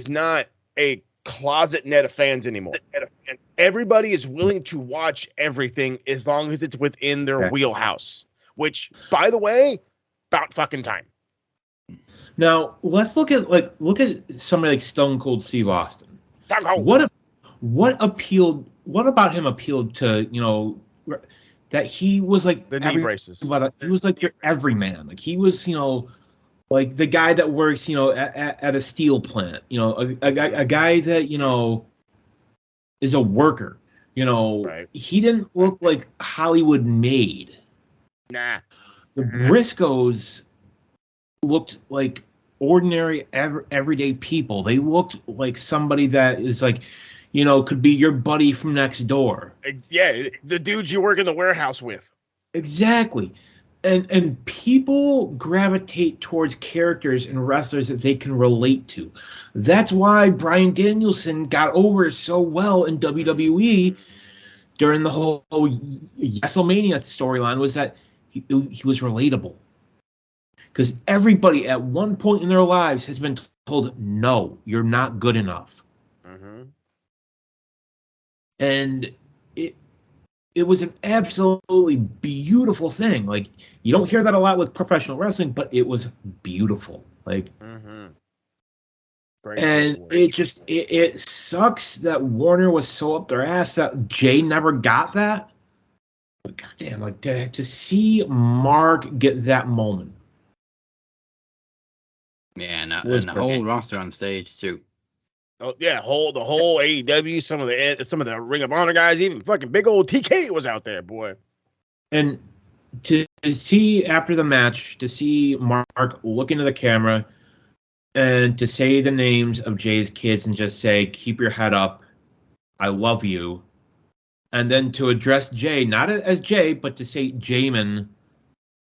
not a closet net of fans anymore. Everybody is willing to watch everything as long as it's within their wheelhouse, which, by the way, about fucking time. Now let's look at somebody like Stone Cold Steve Austin. What about him appealed to, you know, that he was like the knee braces. He was like your everyman. Like he was, you know, like the guy that works, you know, at a steel plant. You know, a guy that, you know, is a worker. You know, He didn't look like Hollywood made. Nah. The Briscoes looked like ordinary, everyday people. They looked like somebody that is like, you know, could be your buddy from next door. Yeah, the dudes you work in the warehouse with. Exactly. And people gravitate towards characters and wrestlers that they can relate to. That's why Bryan Danielson got over so well in WWE during the whole WrestleMania storyline, was that he was relatable. Because everybody at one point in their lives has been told, no, you're not good enough. Mm-hmm. And it was an absolutely beautiful thing. Like, you don't hear that a lot with professional wrestling, but it was beautiful. Like, it sucks that Warner was so up their ass that Jay never got that. But goddamn, like to see Mark get that moment. Yeah, and the whole roster on stage too. Oh yeah, the whole AEW, some of the Ring of Honor guys, even fucking big old TK was out there, boy. And to see after the match, to see Mark look into the camera and to say the names of Jay's kids and just say, "Keep your head up, I love you," and then to address Jay not as Jay, but to say, "Jamin,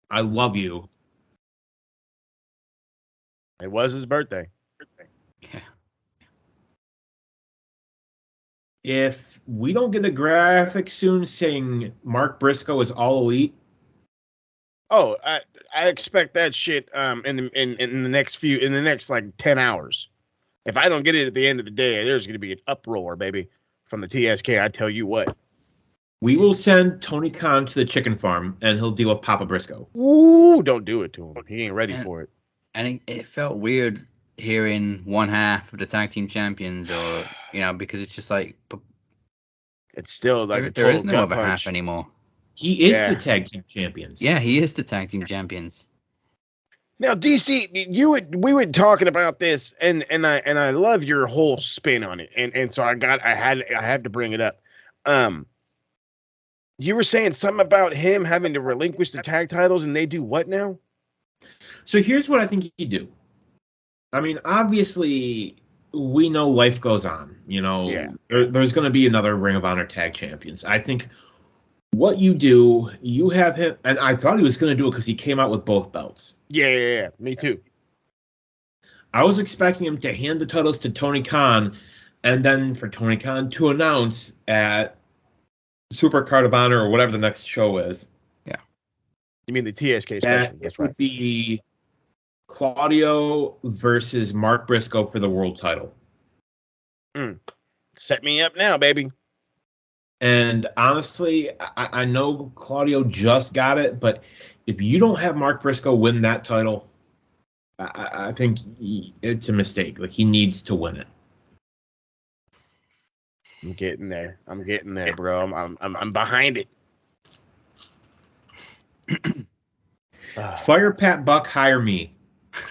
I love you." It was his birthday. Yeah. If we don't get a graphic soon saying Mark Briscoe is all elite, oh, I expect that shit in the next like 10 hours. If I don't get it at the end of the day, there's going to be an uproar, baby, from the TSK. I tell you what. We will send Tony Khan to the chicken farm, and he'll deal with Papa Briscoe. Ooh, don't do it to him. He ain't ready for it. And it felt weird hearing one half of the tag team champions, or because it's just like it's still like there is no other half anymore. He is the tag team champions. Yeah, he is the tag team champions. Now, DC, we were talking about this, and I love your whole spin on it, and so I had to bring it up. You were saying something about him having to relinquish the tag titles, and they do what now? So here's what I think he'd do. I mean, obviously, we know life goes on. There's going to be another Ring of Honor tag champions. I think what you do, you have him, and I thought he was going to do it because he came out with both belts. Yeah, me too. I was expecting him to hand the titles to Tony Khan, and then for Tony Khan to announce at Super Card of Honor or whatever the next show is. Yeah. You mean the TSK special? That's right. It would be Claudio versus Mark Briscoe for the world title. Set me up now, baby. And honestly, I know Claudio just got it, but if you don't have Mark Briscoe win that title, I think it's a mistake. Like, he needs to win it. I'm getting there, bro. I'm behind it. Fire Pat Buck, hire me.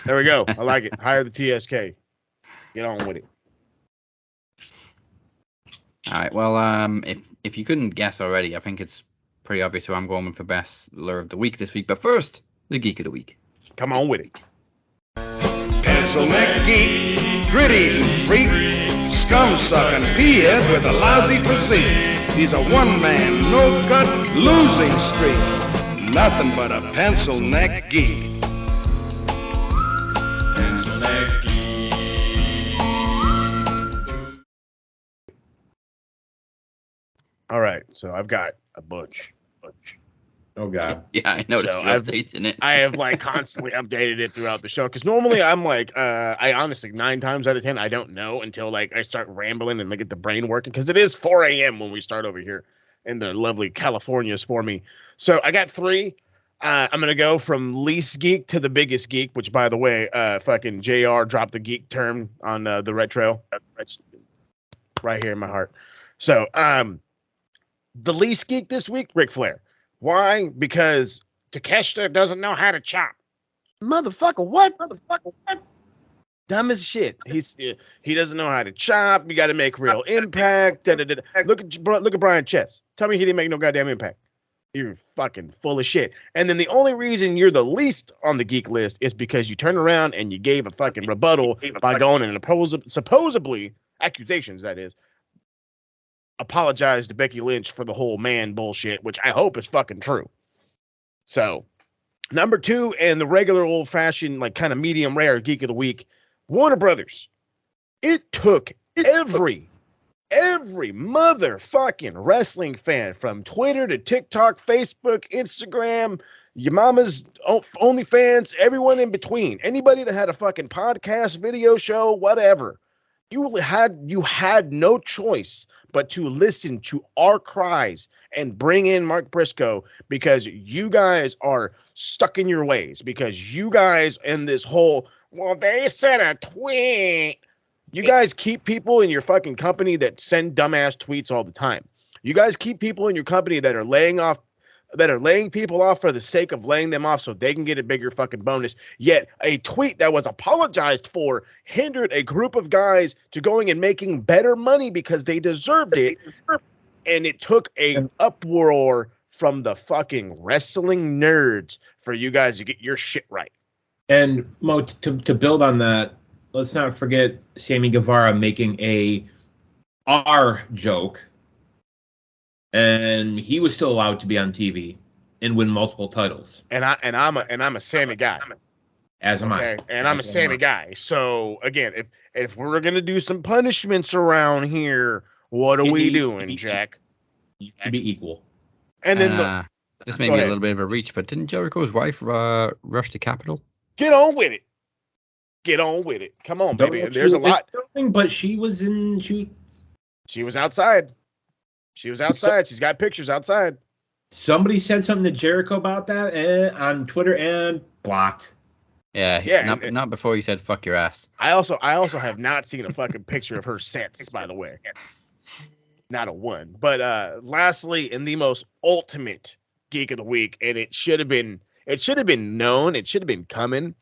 There we go. I like it. Hire the TSK. Get on with it. All right. Well, if you couldn't guess already, I think it's pretty obvious who I'm going with for best lure of the week this week. But first, the geek of the week. Come on with it. Pencil neck geek, grit-eating freak, scum-sucking peahead with a lousy physique. He's a one-man, no-cut, losing streak. Nothing but a pencil neck geek. Pencil neck geek. All right, so I've got a bunch. Oh God! Yeah, I noticed so you're updating it. I have constantly updated it throughout the show because normally I'm I honestly 9 times out of 10 I don't know until I start rambling and get the brain working because it is 4 a.m. when we start over here in the lovely Californias for me. So I got 3. I'm gonna go from least geek to the biggest geek, which by the way, fucking JR dropped the geek term on the Red Trail. That's right here in my heart. So the least geek this week, Ric Flair. Why? Because Takeshita doesn't know how to chop. Motherfucker, what? Dumb as shit. He doesn't know how to chop. You got to make real impact. Look at Brian Chess. Tell me he didn't make no goddamn impact. You're fucking full of shit. And then the only reason you're the least on the geek list is because you turned around and you gave a fucking rebuttal by going and supposedly accusations, that is, apologize to Becky Lynch for the whole man bullshit, which I hope is fucking true. So, number 2, and the regular old-fashioned, kind of medium rare geek of the week, Warner Brothers. It took every motherfucking wrestling fan from Twitter to TikTok, Facebook, Instagram, your mama's OnlyFans, everyone in between, anybody that had a fucking podcast, video show, whatever. You had no choice but to listen to our cries and bring in Mark Briscoe because you guys are stuck in your ways, because you guys in this whole, well, they said a tweet. You guys keep people in your fucking company that send dumbass tweets all the time. You guys keep people in your company that are laying people off for the sake of laying them off so they can get a bigger fucking bonus. Yet a tweet that was apologized for hindered a group of guys to going and making better money because they deserved it. And it took an uproar from the fucking wrestling nerds for you guys to get your shit right. And Mo, to build on that, let's not forget Sammy Guevara making a R joke. And he was still allowed to be on TV and win multiple titles. And I'm a Sammy guy. As am I. And I'm a Sammy guy. So again, if we're gonna do some punishments around here, what are we doing, Jack? To be equal. And then this may be a little bit of a reach, but didn't Jericho's wife rush the Capitol? Get on with it. Get on with it. Come on, Don't baby. know if she There's a was in lot. filming, but she was in. She was outside. She was outside. She's got pictures outside. Somebody said something to Jericho about that on Twitter and blocked. Yeah. Not before he said "fuck your ass." I also have not seen a fucking picture of her since, by the way. Not a one. But lastly, in the most ultimate geek of the week, and it should have been known, it should have been coming.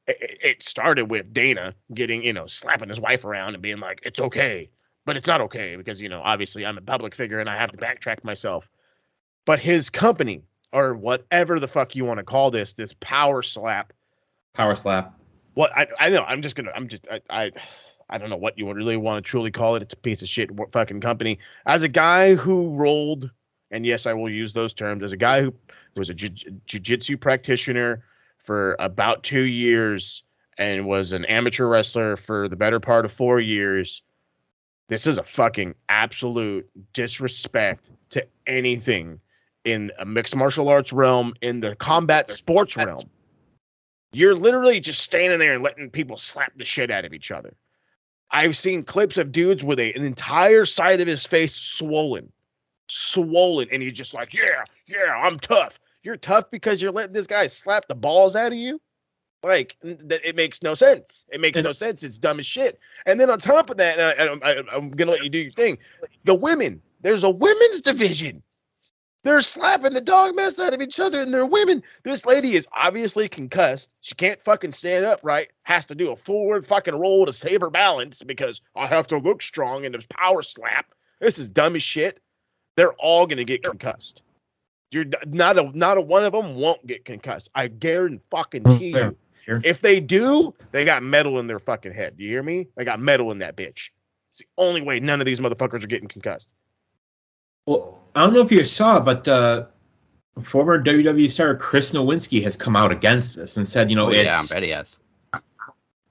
It started with Dana getting, slapping his wife around and being like, it's okay, but it's not okay because, obviously I'm a public figure and I have to backtrack myself. But his company, or whatever the fuck you want to call this power slap. What I know, I don't know what you really want to truly call it. It's a piece of shit fucking company. As a guy who rolled, and yes, I will use those terms, as a guy who was a jiu-jitsu practitioner for about 2 years and was an amateur wrestler for the better part of 4 years, this is a fucking absolute disrespect to anything in a mixed martial arts realm, in the combat sports realm. You're literally just standing there and letting people slap the shit out of each other. I've seen clips of dudes with an entire side of his face swollen, and he's just like, yeah, I'm tough. You're tough because you're letting this guy slap the balls out of you? Like, it makes no sense. It makes no sense. It's dumb as shit. And then on top of that, I'm going to let you do your thing. The women, there's a women's division. They're slapping the dog mess out of each other, and they're women. This lady is obviously concussed. She can't fucking stand up right. Has to do a forward fucking roll to save her balance because I have to look strong in this power slap. This is dumb as shit. They're all going to get concussed. You're not a one of them won't get concussed. I guarantee you. Sure. If they do, they got metal in their fucking head. You hear me? They got metal in that bitch. It's the only way none of these motherfuckers are getting concussed. Well, I don't know if you saw, but former WWE star Chris Nowinski has come out against this and said, I bet he has.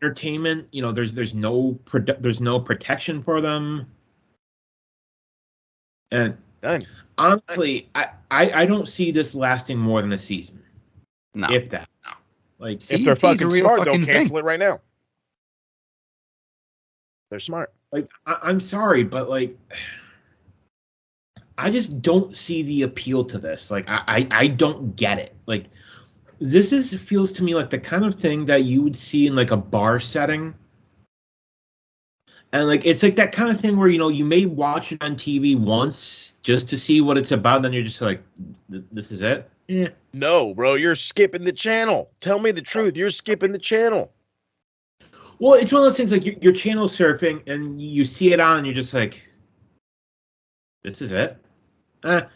Entertainment. There's no protection for them, and done. Honestly, I don't see this lasting more than a season. No, if that. No. Like, if they're fucking smart, they'll cancel it right now. They're smart. Like, I'm sorry, but like, I just don't see the appeal to this. Like, I don't get it. Like, this feels to me like the kind of thing that you would see in like a bar setting. And like, it's like that kind of thing where, you may watch it on TV once just to see what it's about. And then you're just like, this is it? Yeah. No, bro, you're skipping the channel. Tell me the truth. You're skipping the channel. Well, it's one of those things like you're channel surfing and you see it on and you're just like, this is it? Well,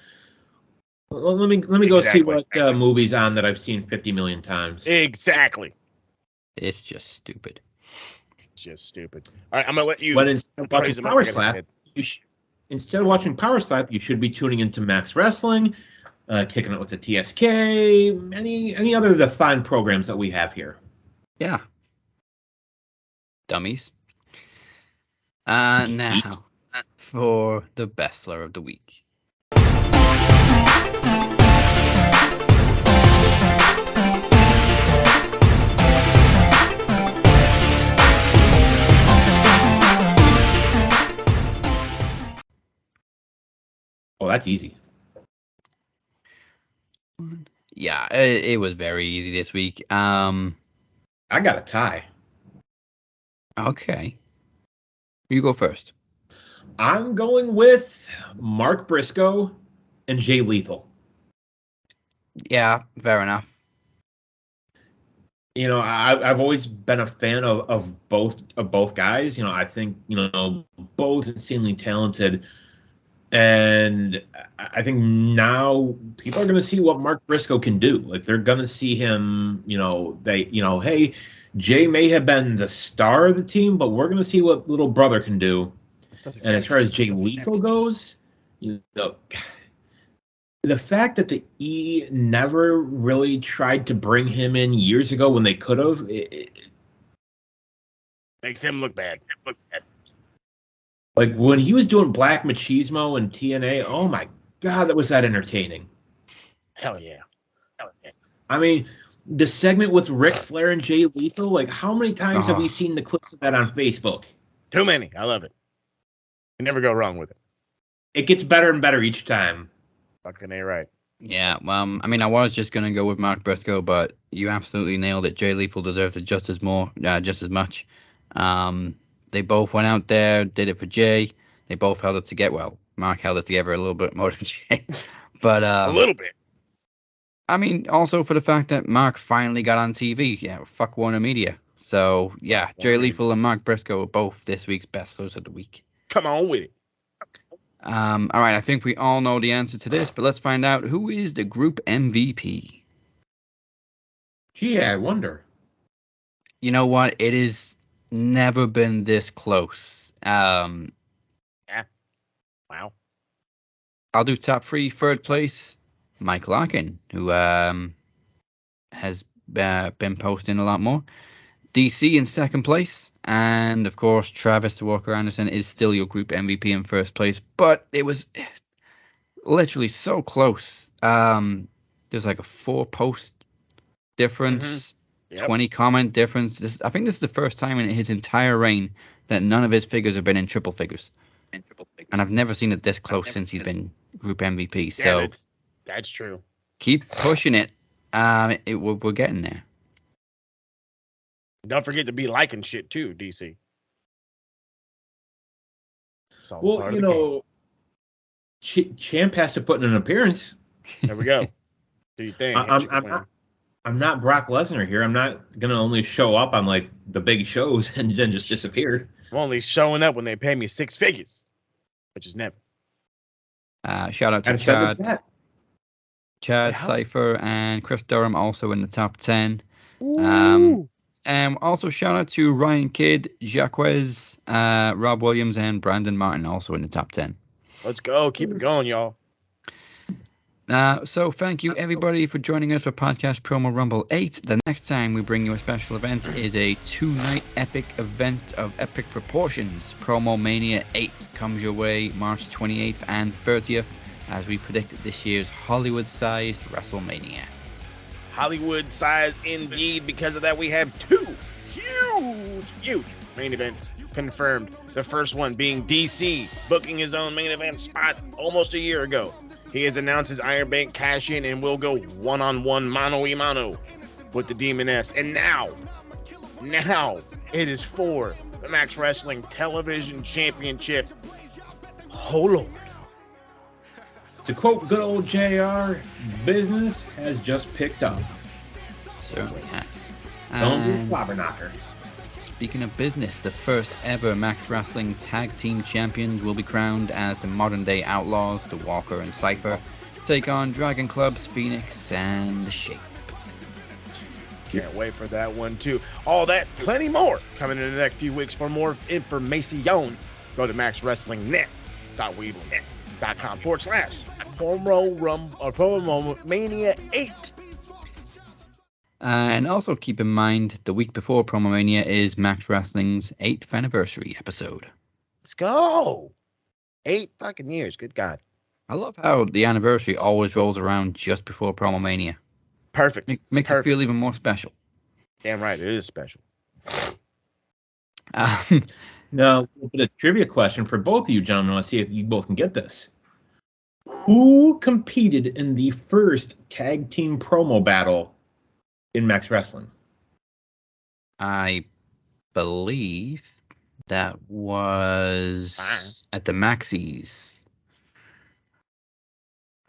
let me go see what movie's on that I've seen 50 million times. Exactly. It's just stupid. All right, I'm gonna let you. When instead of watching Power Slap, instead of watching Power Slap, you should be tuning into Max Wrestling, kicking it with the TSK, any other of the fine programs that we have here. Yeah. Dummies. Now for the Bestler of the Week. Oh, that's easy. Yeah, it was very easy this week. I got a tie. Okay. You go first. I'm going with Mark Briscoe and Jay Lethal. Yeah, fair enough. I've always been a fan of both guys. I think both insanely talented, and I think now people are going to see what Mark Briscoe can do. Like, they're going to see him. Hey, Jay may have been the star of the team, but we're going to see what little brother can do. And as far as Jay Lethal goes, the fact that the E never really tried to bring him in years ago when they could have, makes him look bad. Like, when he was doing Black Machismo and TNA, oh my God, was that entertaining. Hell yeah. I mean, the segment with Ric Flair and Jay Lethal, like how many times have we seen the clips of that on Facebook? Too many. I love it. You never go wrong with it. It gets better and better each time. Fucking A right. Yeah, well, I mean, I was just gonna go with Mark Briscoe, but you absolutely nailed it. Jay Lethal deserves it just as much. They both went out there, did it for Jay. They both held it together. Well, Mark held it together a little bit more than Jay, but a little bit. I mean, also for the fact that Mark finally got on TV. Yeah, fuck Warner Media. So yeah, Jay Lethal and Mark Briscoe are both this week's bestlers of the week. Come on with it. All right, I think we all know the answer to this, but let's find out who is the group MVP. Gee, I wonder. You know what? It has never been this close. Yeah. Wow. I'll do top three. Third place, Mike Larkin, who has been posting a lot more. DC in second place, and of course Travis TheWalker Anderson is still your group MVP in first place, but it was literally so close. There's like a 4-post difference, 20 comment difference. I think this is the first time in his entire reign that none of his figures have been in triple figures, and I've never seen it this close since he's been group MVP. So yeah, that's true. Keep pushing it. We're getting there. Don't forget to be liking shit too, DC. Well, you know, Champ has to put in an appearance. There we go. Do you think? I'm not Brock Lesnar here. I'm not gonna only show up on like the big shows and then just disappear. I'm only showing up when they pay me 6 figures, which is never. Shout out to Chad Cypher and Chris Durham also in the top 10. Also shout out to Ryan Kidd, Jacques, Rob Williams, and Brandon Martin also in the top 10. Let's go. Keep it going, y'all. So thank you everybody for joining us for Podcast Promo Rumble 8. The next time we bring you a special event is a 2-night epic event of epic proportions. Promo Mania 8 comes your way March 28th and 30th as we predict this year's Hollywood-sized WrestleMania. Hollywood size indeed. Because of that, we have 2 huge main events confirmed. The first one being DC booking his own main event spot almost a year ago. He has announced his Iron Bank cash in and will go one-on-one mano-a-mano with the Demoness. And now it is for the Max Wrestling Television Championship. Oh Lord. To quote good old JR, business has just picked up. Certainly has. Don't be a slobber knocker. Speaking of business, the first ever Max Wrestling Tag Team Champions will be crowned as the modern day Outlaws, the Walker and Cypher, take on Dragon Club's Phoenix and the Shape. Can't wait for that one too. All that, plenty more coming in the next few weeks. For more information, go to maxwrestlingnet.weebly.com/Promo Mania 8. And also keep in mind, the week before Promo Mania is Max Wrestling's 8th anniversary episode. Let's go! 8 fucking years, good God. I love how the anniversary always rolls around just before Promo Mania. Perfect. Makes it feel even more special. Damn right, it is special. Now, a bit of trivia question for both of you gentlemen. Let's see if you both can get this. Who competed in the first tag team promo battle in Max Wrestling? I believe that was at the Maxis.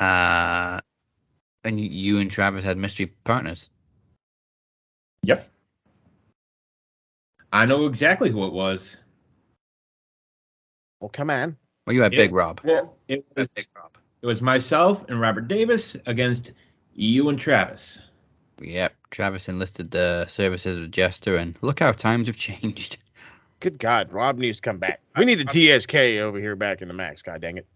And you and Travis had mystery partners. Yep. I know exactly who it was. Well, come on. Well, you had Big Rob. Well, it was myself and Robert Davis against you and Travis. Yep, Travis enlisted the services of Jester, and look how times have changed. Good God, Rob needs to come back. We need the TSK over here back in the Max, god dang it.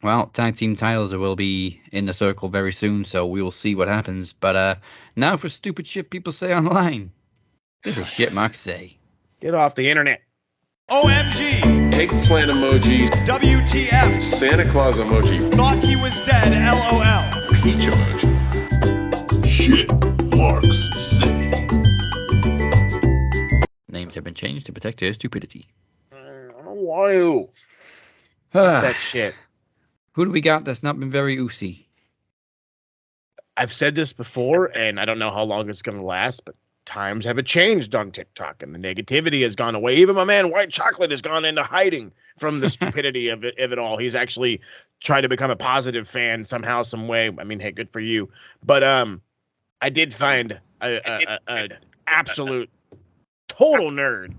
Well, tag team titles will be in the circle very soon, so we will see what happens. But now for stupid shit people say online. This is shit Mark say. Get off the internet. OMG! Eggplant emoji. WTF! Santa Claus emoji. Thought he was dead, LOL. Peach emoji. Shit Marks City. Names have been changed to protect their stupidity. I don't want to. That shit. Who do we got that's not been very oozy? I've said this before, and I don't know how long it's going to last, but times have changed on TikTok, and the negativity has gone away. Even my man White Chocolate has gone into hiding from the stupidity of it all. He's actually tried to become a positive fan somehow, some way. I mean, hey, good for you. But I did find a absolute total nerd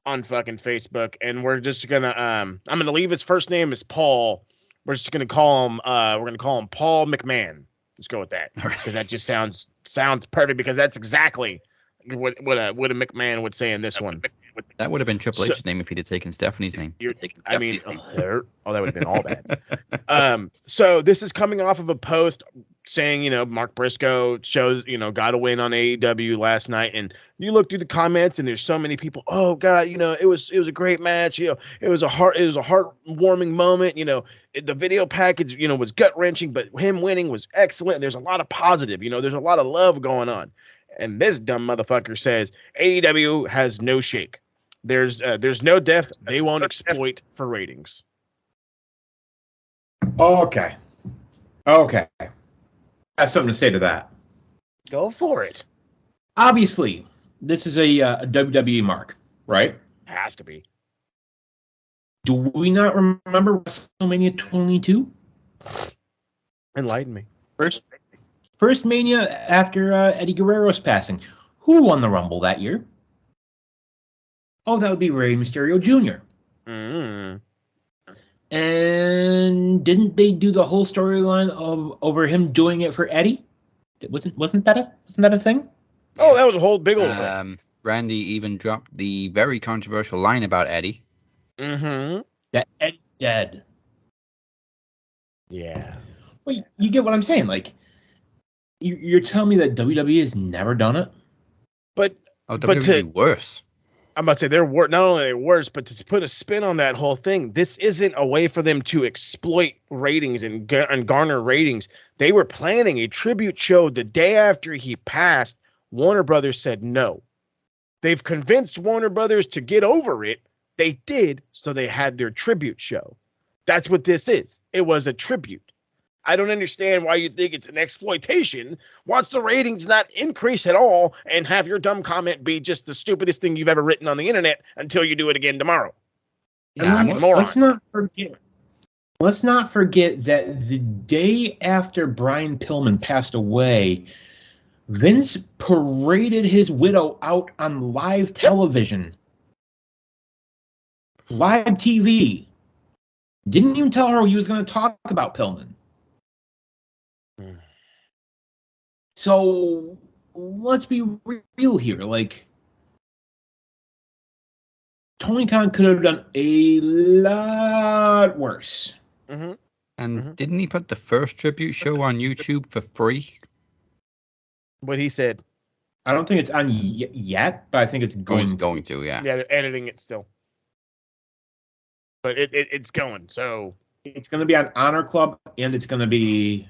on fucking Facebook, and we're just gonna I'm gonna leave his first name as Paul. We're just gonna call him Paul McMahon. Let's go with that, because that just sounds perfect, because that's exactly what a McMahon would say in this one. That would have been Triple H's name if he'd have taken Stephanie's name. I mean, that would have been all bad. So this is coming off of a post saying, Mark Briscoe shows, got a win on AEW last night, and you look through the comments, and there's so many people. Oh God, it was a great match. It was a heartwarming moment. The video package, was gut wrenching, but him winning was excellent. There's a lot of positive. There's a lot of love going on. And this dumb motherfucker says AEW has no shake. There's no depth. They won't exploit for ratings. Okay. I have something to say to that. Go for it. Obviously, this is a WWE mark, right? Has to be. Do we not remember WrestleMania 22? Enlighten me. First Mania after Eddie Guerrero's passing. Who won the Rumble that year? Oh, that would be Rey Mysterio Jr. Mm. And didn't they do the whole storyline over him doing it for Eddie? Wasn't that a thing? Oh, that was a whole big old thing. Randy even dropped the very controversial line about Eddie. Mm-hmm. That Eddie's dead. Yeah. Well, you get what I'm saying. Like, you're telling me that WWE has never done it? But WWE worse. I'm about to say they're worse. Not only are they worse, but to put a spin on that whole thing, this isn't a way for them to exploit ratings and garner ratings. They were planning a tribute show the day after he passed. Warner Brothers said no. They've convinced Warner Brothers to get over it. They did, so they had their tribute show. That's what this is. It was a tribute. I don't understand why you think it's an exploitation. Watch the ratings not increase at all and have your dumb comment be just the stupidest thing you've ever written on the internet until you do it again tomorrow. Yeah, let's not forget that the day after Brian Pillman passed away, Vince paraded his widow out on live television. Live TV. Didn't even tell her he was going to talk about Pillman. So let's be real here. Like, Tony Khan could have done a lot worse. Mm-hmm. And didn't he put the first tribute show on YouTube for free? What he said. I don't think it's on yet, but I think it's going to. Yeah, they're editing it still. But it's going. So it's going to be on Honor Club, and it's going to be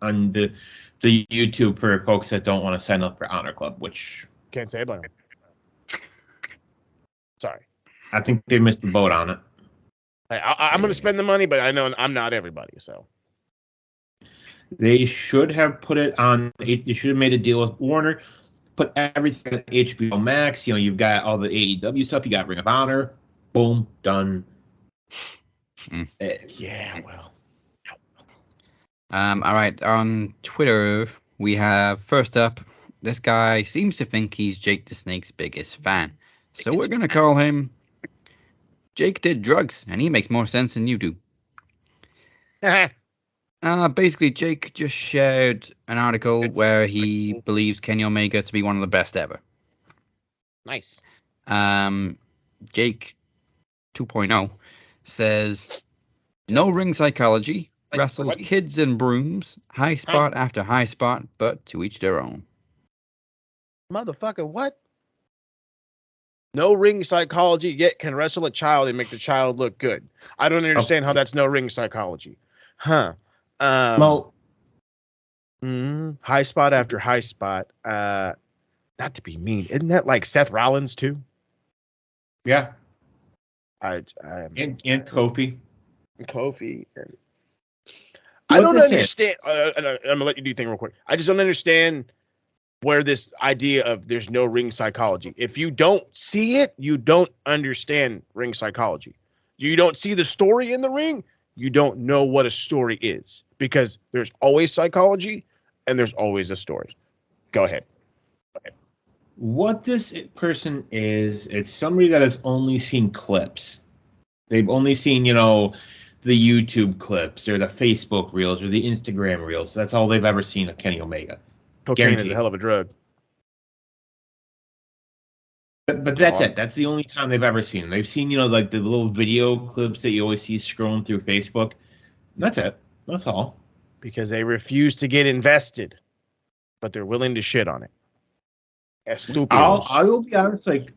on the YouTube for folks that don't want to sign up for Honor Club, which can't say about it. Sorry, I think they missed the boat on it. I'm going to spend the money, but I know I'm not everybody. So they should have put it on. They should have made a deal with Warner, put everything on HBO Max. You've got all the AEW stuff. You got Ring of Honor. Boom, done. Yeah, well. All right, on Twitter, we have, first up, this guy seems to think he's Jake the Snake's biggest fan. So we're going to call him Jake Did Drugs, and he makes more sense than you do. Basically, Jake just shared an article where he believes Kenny Omega to be one of the best ever. Nice. Jake 2.0 says, no ring psychology, wrestles kids and brooms, high spot after high spot, but to each their own. Motherfucker, what? No ring psychology, yet can wrestle a child and make the child look good. I don't understand how that's no ring psychology. Huh. Well, High spot after high spot. Not to be mean, isn't that like Seth Rollins too? Yeah. And Kofi. Kofi. I don't understand. I'm gonna let you do your thing real quick. I just don't understand where this idea of there's no ring psychology. If you don't see it, you don't understand ring psychology. You don't see the story in the ring, you don't know what a story is, because there's always psychology and there's always a story. Go ahead. What this person is, it's somebody that has only seen clips. They've only seen, the YouTube clips or the Facebook reels or the Instagram reels. That's all they've ever seen of Kenny Omega. Cocaine Guaranteed. is a hell of a drug. But that's it. That's the only time they've ever seen him. They've seen, like the little video clips that you always see scrolling through Facebook. That's it. That's all. Because they refuse to get invested, but they're willing to shit on it. I will be honest. Like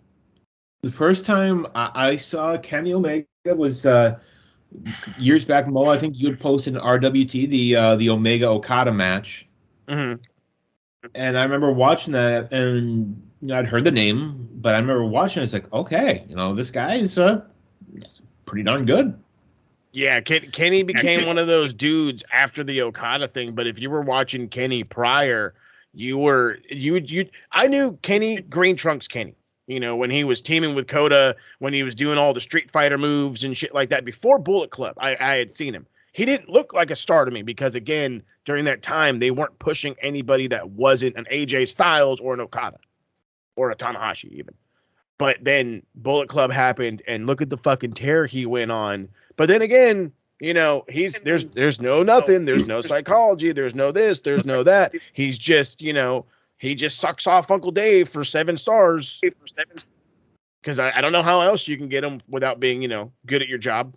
the first time I saw Kenny Omega was years back. Mo, I think you had posted an RWT the Omega Okada match, and I remember watching that, and I'd heard the name, but I remember watching it. It's like, okay, this guy is pretty darn good. Yeah, Kenny became one of those dudes after the Okada thing. But if you were watching Kenny prior, I knew Kenny Green Trunks Kenny. When he was teaming with Kota, when he was doing all the Street Fighter moves and shit like that before Bullet Club, I had seen him. He didn't look like a star to me because, again, during that time, they weren't pushing anybody that wasn't an AJ Styles or an Okada or a Tanahashi even. But then Bullet Club happened, and look at the fucking tear he went on. But then again, there's no nothing. There's no psychology. There's no this. There's no that. He's just, he just sucks off Uncle Dave for 7 stars. Because I don't know how else you can get him without being, good at your job.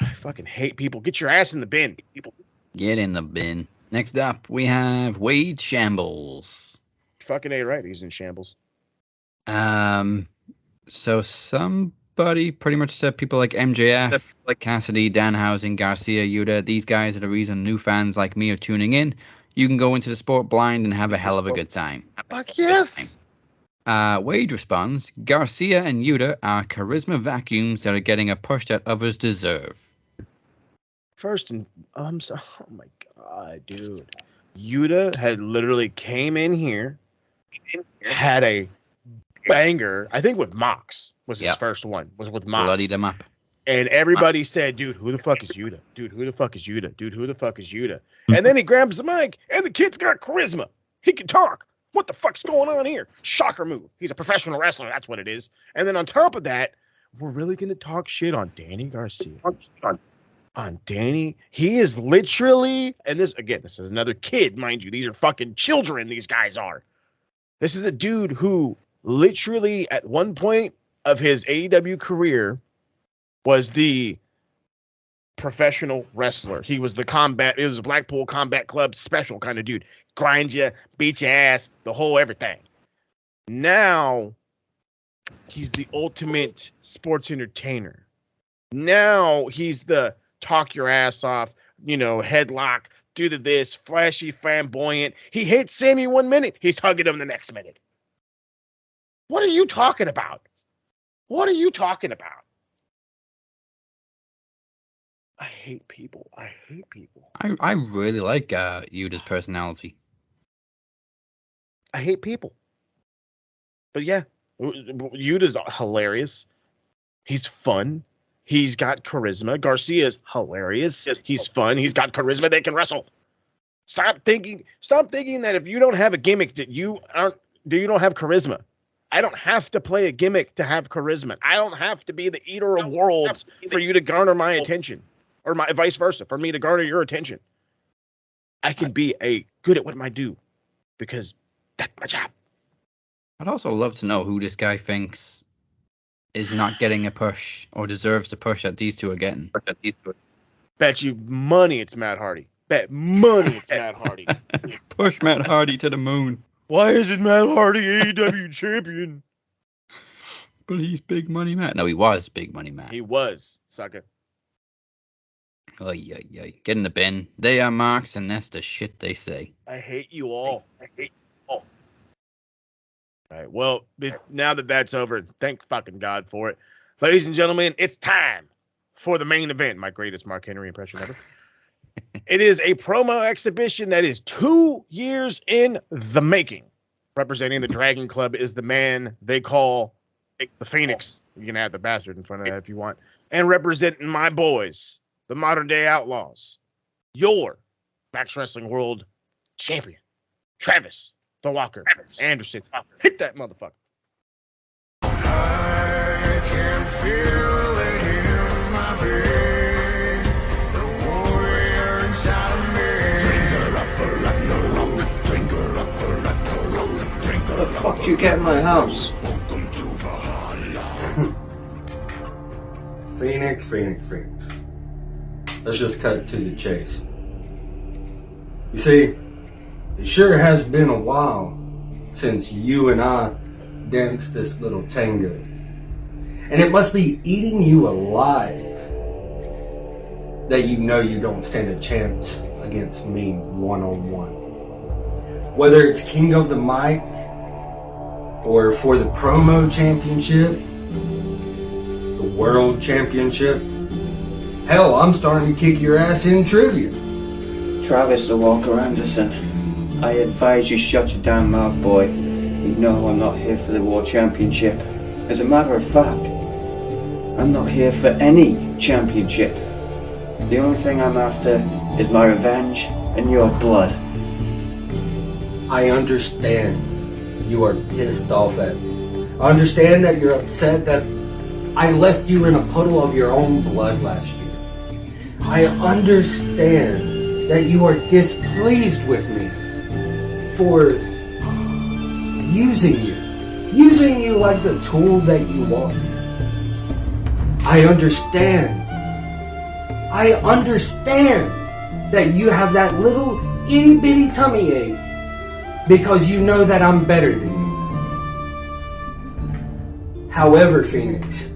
I fucking hate people. Get your ass in the bin, people. Get in the bin. Next up, we have Wade Shambles. Fucking A, right. He's in shambles. So somebody pretty much said people like MJF, like Cassidy, Danhausen, Garcia, Yuta, these guys are the reason new fans like me are tuning in. You can go into the sport blind and have a hell of a good time. Fuck yes! Wade responds, Garcia and Yuta are charisma vacuums that are getting a push that others deserve. First, oh my God, dude. Yuta had literally came in here, had a banger, I think with Mox was his first one, was with Mox. Bloodied him up. And everybody said, dude, who the fuck is Yuta? Dude, who the fuck is Yuta? Dude, who the fuck is Yuta? And then he grabs the mic, and the kid's got charisma. He can talk. What the fuck's going on here? Shocker move. He's a professional wrestler. That's what it is. And then on top of that, we're really going to talk shit on Danny Garcia. On Danny. He is literally, and this is another kid, mind you. These are fucking children, these guys are. This is a dude who literally at one point of his AEW career was the professional wrestler. He was it was a Blackpool Combat Club special kind of dude. Grind you, beat your ass, the whole everything. Now, he's the ultimate sports entertainer. Now, he's the talk your ass off, headlock, do this, flashy, flamboyant. He hits Sammy 1 minute, he's hugging him the next minute. What are you talking about? What are you talking about? I hate people. I really like Yuta's personality. I hate people. But yeah, Yuta's hilarious. He's fun. He's got charisma. Garcia's hilarious. He's fun. He's got charisma. They can wrestle. Stop thinking that if you don't have a gimmick that you don't have charisma. I don't have to play a gimmick to have charisma. I don't have to be the eater of worlds for you to garner my attention, or my vice versa, for me to garner your attention. I can be good at what I do because that's my job. I'd also love to know who this guy thinks is not getting a push or deserves the push that these two are getting. Bet you money it's Matt Hardy. Bet money it's Matt Hardy. Push Matt Hardy to the moon. Why isn't Matt Hardy AEW champion? But he's Big Money Matt. No, he was Big Money Matt. He was, sucker. Oy, oy, oy. Get in the bin. They are marks, and that's the shit they say. I hate you all. I hate you all. All right. Well, now that that's over, thank fucking God for it. Ladies and gentlemen, it's time for the main event. My greatest Mark Henry impression ever. It is a promo exhibition that is 2 years in the making. Representing the Dragon Club is the man they call the Phoenix. You can add the bastard in front of that if you want. And representing my boys, the Modern Day Outlaws, your Max Wrestling World Champion, Travis TheWalker Anderson. Hit that motherfucker. I can feel it in my veins, the warrior inside of me. Drinker up for Ragnarok, drinker up for Ragnarok, drinker What the fuck did you get in my house? Welcome to Valhalla. Phoenix. Let's just cut to the chase. You see, it sure has been a while since you and I danced this little tango. And it must be eating you alive that you know you don't stand a chance against me one-on-one. Whether it's King of the Mic or for the promo championship, the world championship, hell, I'm starting to kick your ass in trivia. Travis TheWalker Anderson, I advise you shut your damn mouth, boy. You know I'm not here for the World Championship. As a matter of fact, I'm not here for any championship. The only thing I'm after is my revenge and your blood. I understand you are pissed off at me. I understand that you're upset that I left you in a puddle of your own blood last year. I understand that you are displeased with me for using you like the tool that you are. I understand that you have that little itty bitty tummy ache because you know that I'm better than you. However, Phoenix,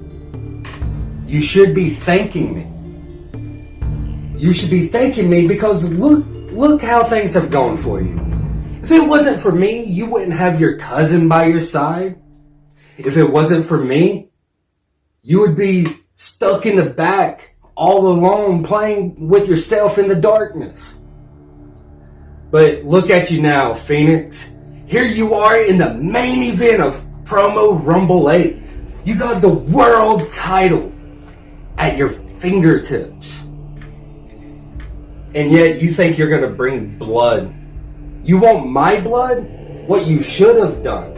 you should be thanking me. You should be thanking me because look how things have gone for you. If it wasn't for me, you wouldn't have your cousin by your side. If it wasn't for me, you would be stuck in the back all alone playing with yourself in the darkness. But look at you now, Phoenix. Here you are in the main event of Promo Rumble 8. You got the world title at your fingertips. And yet you think you're going to bring blood. You want my blood? What you should have done.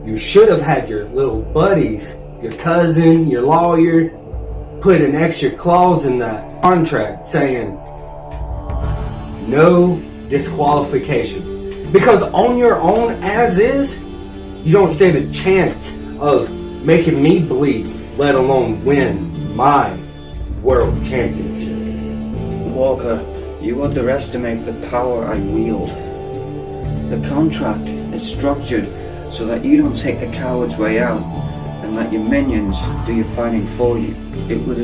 You should have had your little buddies, your cousin, your lawyer, put an extra clause in that contract saying no disqualification. Because on your own as is, you don't stand a chance of making me bleed, let alone win my world championship. Walker, you underestimate the power I wield. The contract is structured so that you don't take the coward's way out and let your minions do your fighting for you. It would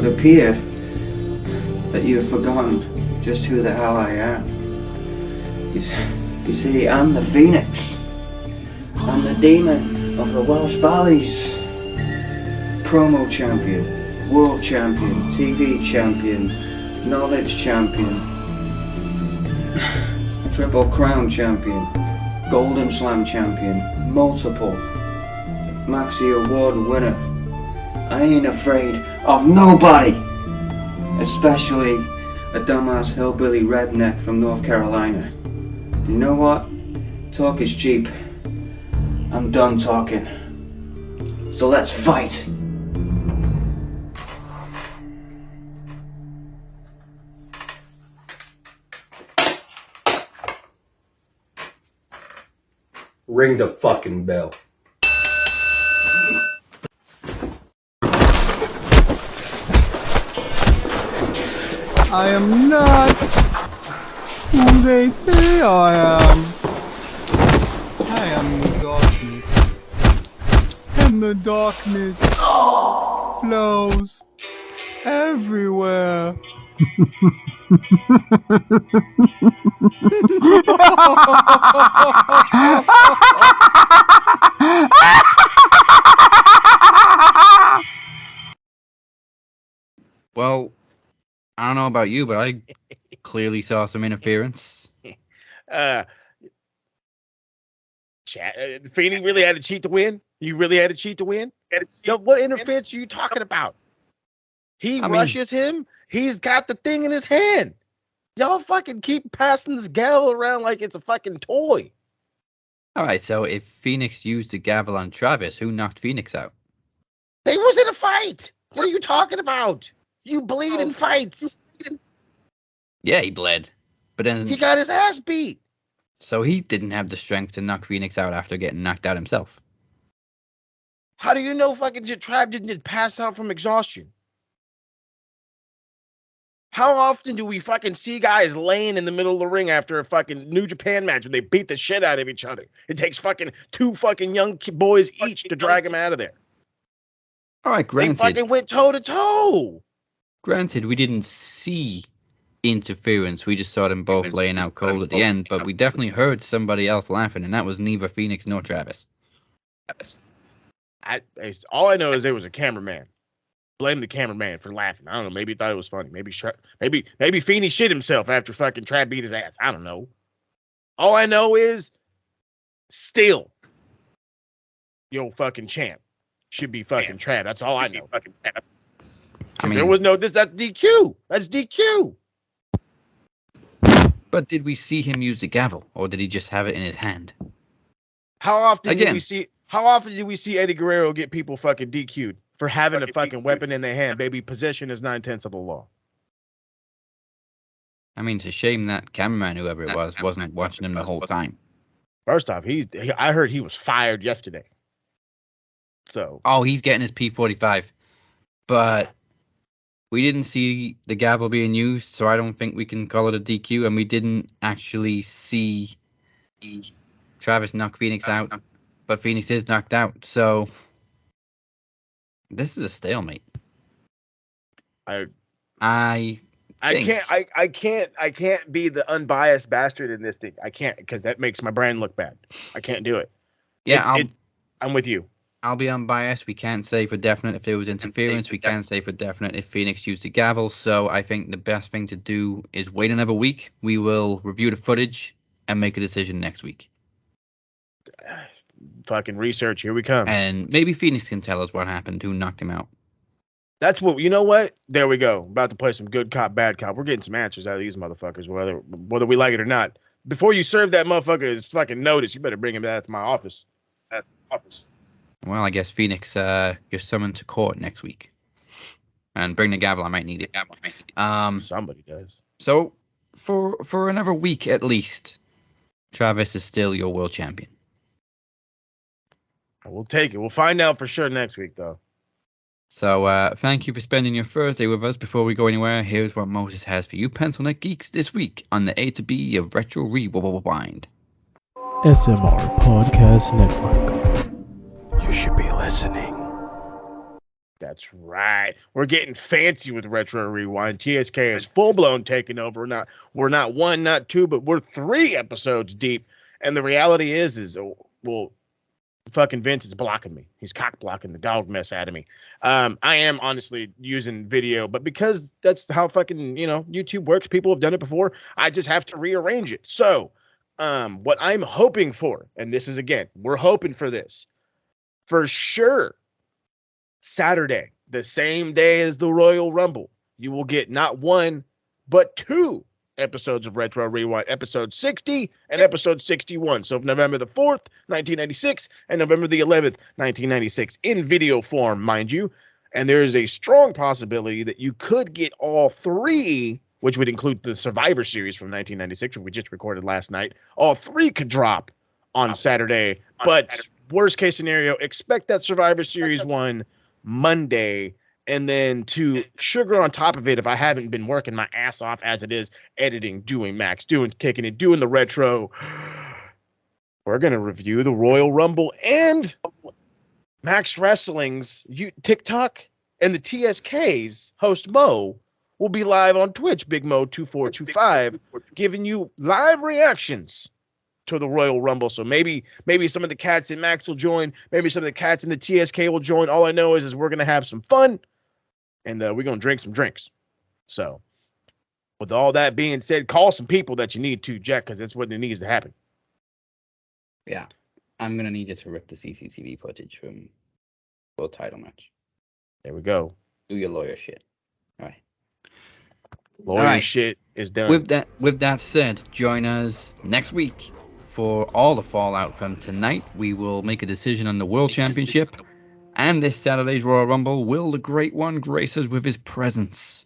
appear that you have forgotten just who the hell I am. You see, I'm the Phoenix. I'm the demon of the Welsh Valleys. Promo champion, world champion, TV champion, knowledge champion, Triple Crown champion, Golden Slam champion, multiple Maxi Award winner. I ain't afraid of nobody, especially a dumbass hillbilly redneck from North Carolina. You know what? Talk is cheap. I'm done talking. So let's fight. Ring the fucking bell. I am not who they say I am. I am the darkness. And the darkness flows everywhere. Well, I don't know about you, but I clearly saw some interference. Feeney really had to cheat to win? You really had to cheat to win? Yo, what interference are you talking about? He rushes him. He's got the thing in his hand. Y'all fucking keep passing this gavel around like it's a fucking toy. All right, so if Phoenix used the gavel on Travis, who knocked Phoenix out? They was in a fight. What are you talking about? You bleed in fights. Yeah, he bled. But then he got his ass beat. So he didn't have the strength to knock Phoenix out after getting knocked out himself. How do you know fucking Trav didn't pass out from exhaustion? How often do we fucking see guys laying in the middle of the ring after a fucking New Japan match when they beat the shit out of each other? It takes fucking 2 fucking young boys each to drag them out of there. All right, granted. They fucking went toe to toe. Granted, we didn't see interference. We just saw them both laying out cold at the end, but we definitely heard somebody else laughing, and that was neither Phoenix nor Travis. All I know is there was a cameraman. Blame the cameraman for laughing. I don't know. Maybe he thought it was funny. Maybe Feeney shit himself after fucking Trav beat his ass. I don't know. All I know is still your fucking champ should be fucking Trav. That's all I know. I mean, there was no that's DQ. That's DQ. But did we see him use the gavel, or did he just have it in his hand? How often do we see Eddie Guerrero get people fucking DQ'd for having a fucking weapon in their hand? Baby, possession is 9/10 of the law. I mean, it's a shame that cameraman, whoever it was, wasn't watching him the whole time. First off, I heard he was fired yesterday. So. Oh, he's getting his P45, but we didn't see the gavel being used, so I don't think we can call it a DQ. And we didn't actually see Travis knock Phoenix out, but Phoenix is knocked out. So this is a stalemate. I can't be the unbiased bastard in this thing. I can't, because that makes my brand look bad. I can't do it. Yeah, I'm with you. I'll be unbiased. We can't say for definite if there was interference. We can't say for definite if Phoenix used the gavel. So I think the best thing to do is wait another week. We will review the footage and make a decision next week. Fucking research. Here we come. And maybe Phoenix can tell us what happened, who knocked him out. That's what, you know what? There we go. About to play some good cop, bad cop. We're getting some answers out of these motherfuckers, whether we like it or not. Before you serve that motherfucker his fucking notice, you better bring him back to my office. Well, I guess Phoenix, you're summoned to court next week. And bring the gavel. I might need it. Somebody does. So, for another week at least, Travis is still your world champion. We'll take it. We'll find out for sure next week, though. So, thank you for spending your Thursday with us. Before we go anywhere, here's what Moses has for you Pencil Neck Geeks this week on the A to B of Retro Rewind. SMR Podcast Network. You should be listening. That's right. We're getting fancy with Retro Rewind. TSK is full-blown taking over. We're not 1, not 2, but we're 3 episodes deep. And the reality is fucking Vince is blocking me. He's cock blocking the dog mess out of me. I am honestly using video, but because that's how fucking, YouTube works, people have done it before, I just have to rearrange it. So, what I'm hoping for, and this is, again, we're hoping for this, for sure, Saturday, the same day as the Royal Rumble, you will get not 1, but 2 episodes of Retro Rewind, episode 60 and episode 61. So November the 4th, 1996, and November the 11th, 1996, in video form, mind you. And there is a strong possibility that you could get all 3, which would include the Survivor Series from 1996, which we just recorded last night. All 3 could drop on Saturday, but worst case scenario, expect that Survivor Series one Monday, and then to sugar on top of it, if I haven't been working my ass off as it is, editing, doing Max, kicking it, doing the retro, we're going to review the Royal Rumble and Max Wrestling's TikTok And the TSK's host Mo will be live on Twitch, Big Mo 2425, giving you live reactions to the Royal Rumble. So maybe some of the cats in Max will join. Maybe some of the cats in the TSK will join. All I know is we're going to have some fun, and we're going to drink some drinks. So with all that being said, call some people that you need to, Jack, because that's what needs to happen. Yeah. I'm going to need you to rip the CCTV footage from world title match. There we go. Do your lawyer shit. All right. Lawyer shit is done. With that said, join us next week for all the fallout from tonight. We will make a decision on the World Championship and this Saturday's Royal Rumble. Will the Great One grace us with his presence?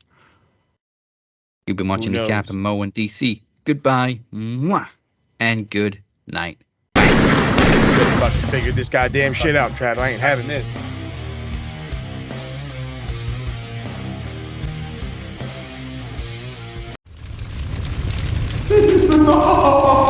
You've been watching the Cap and Mo and DC. Goodbye, mwah, and good night. Just fucking figure this goddamn shit out, Trav. I ain't having this. No!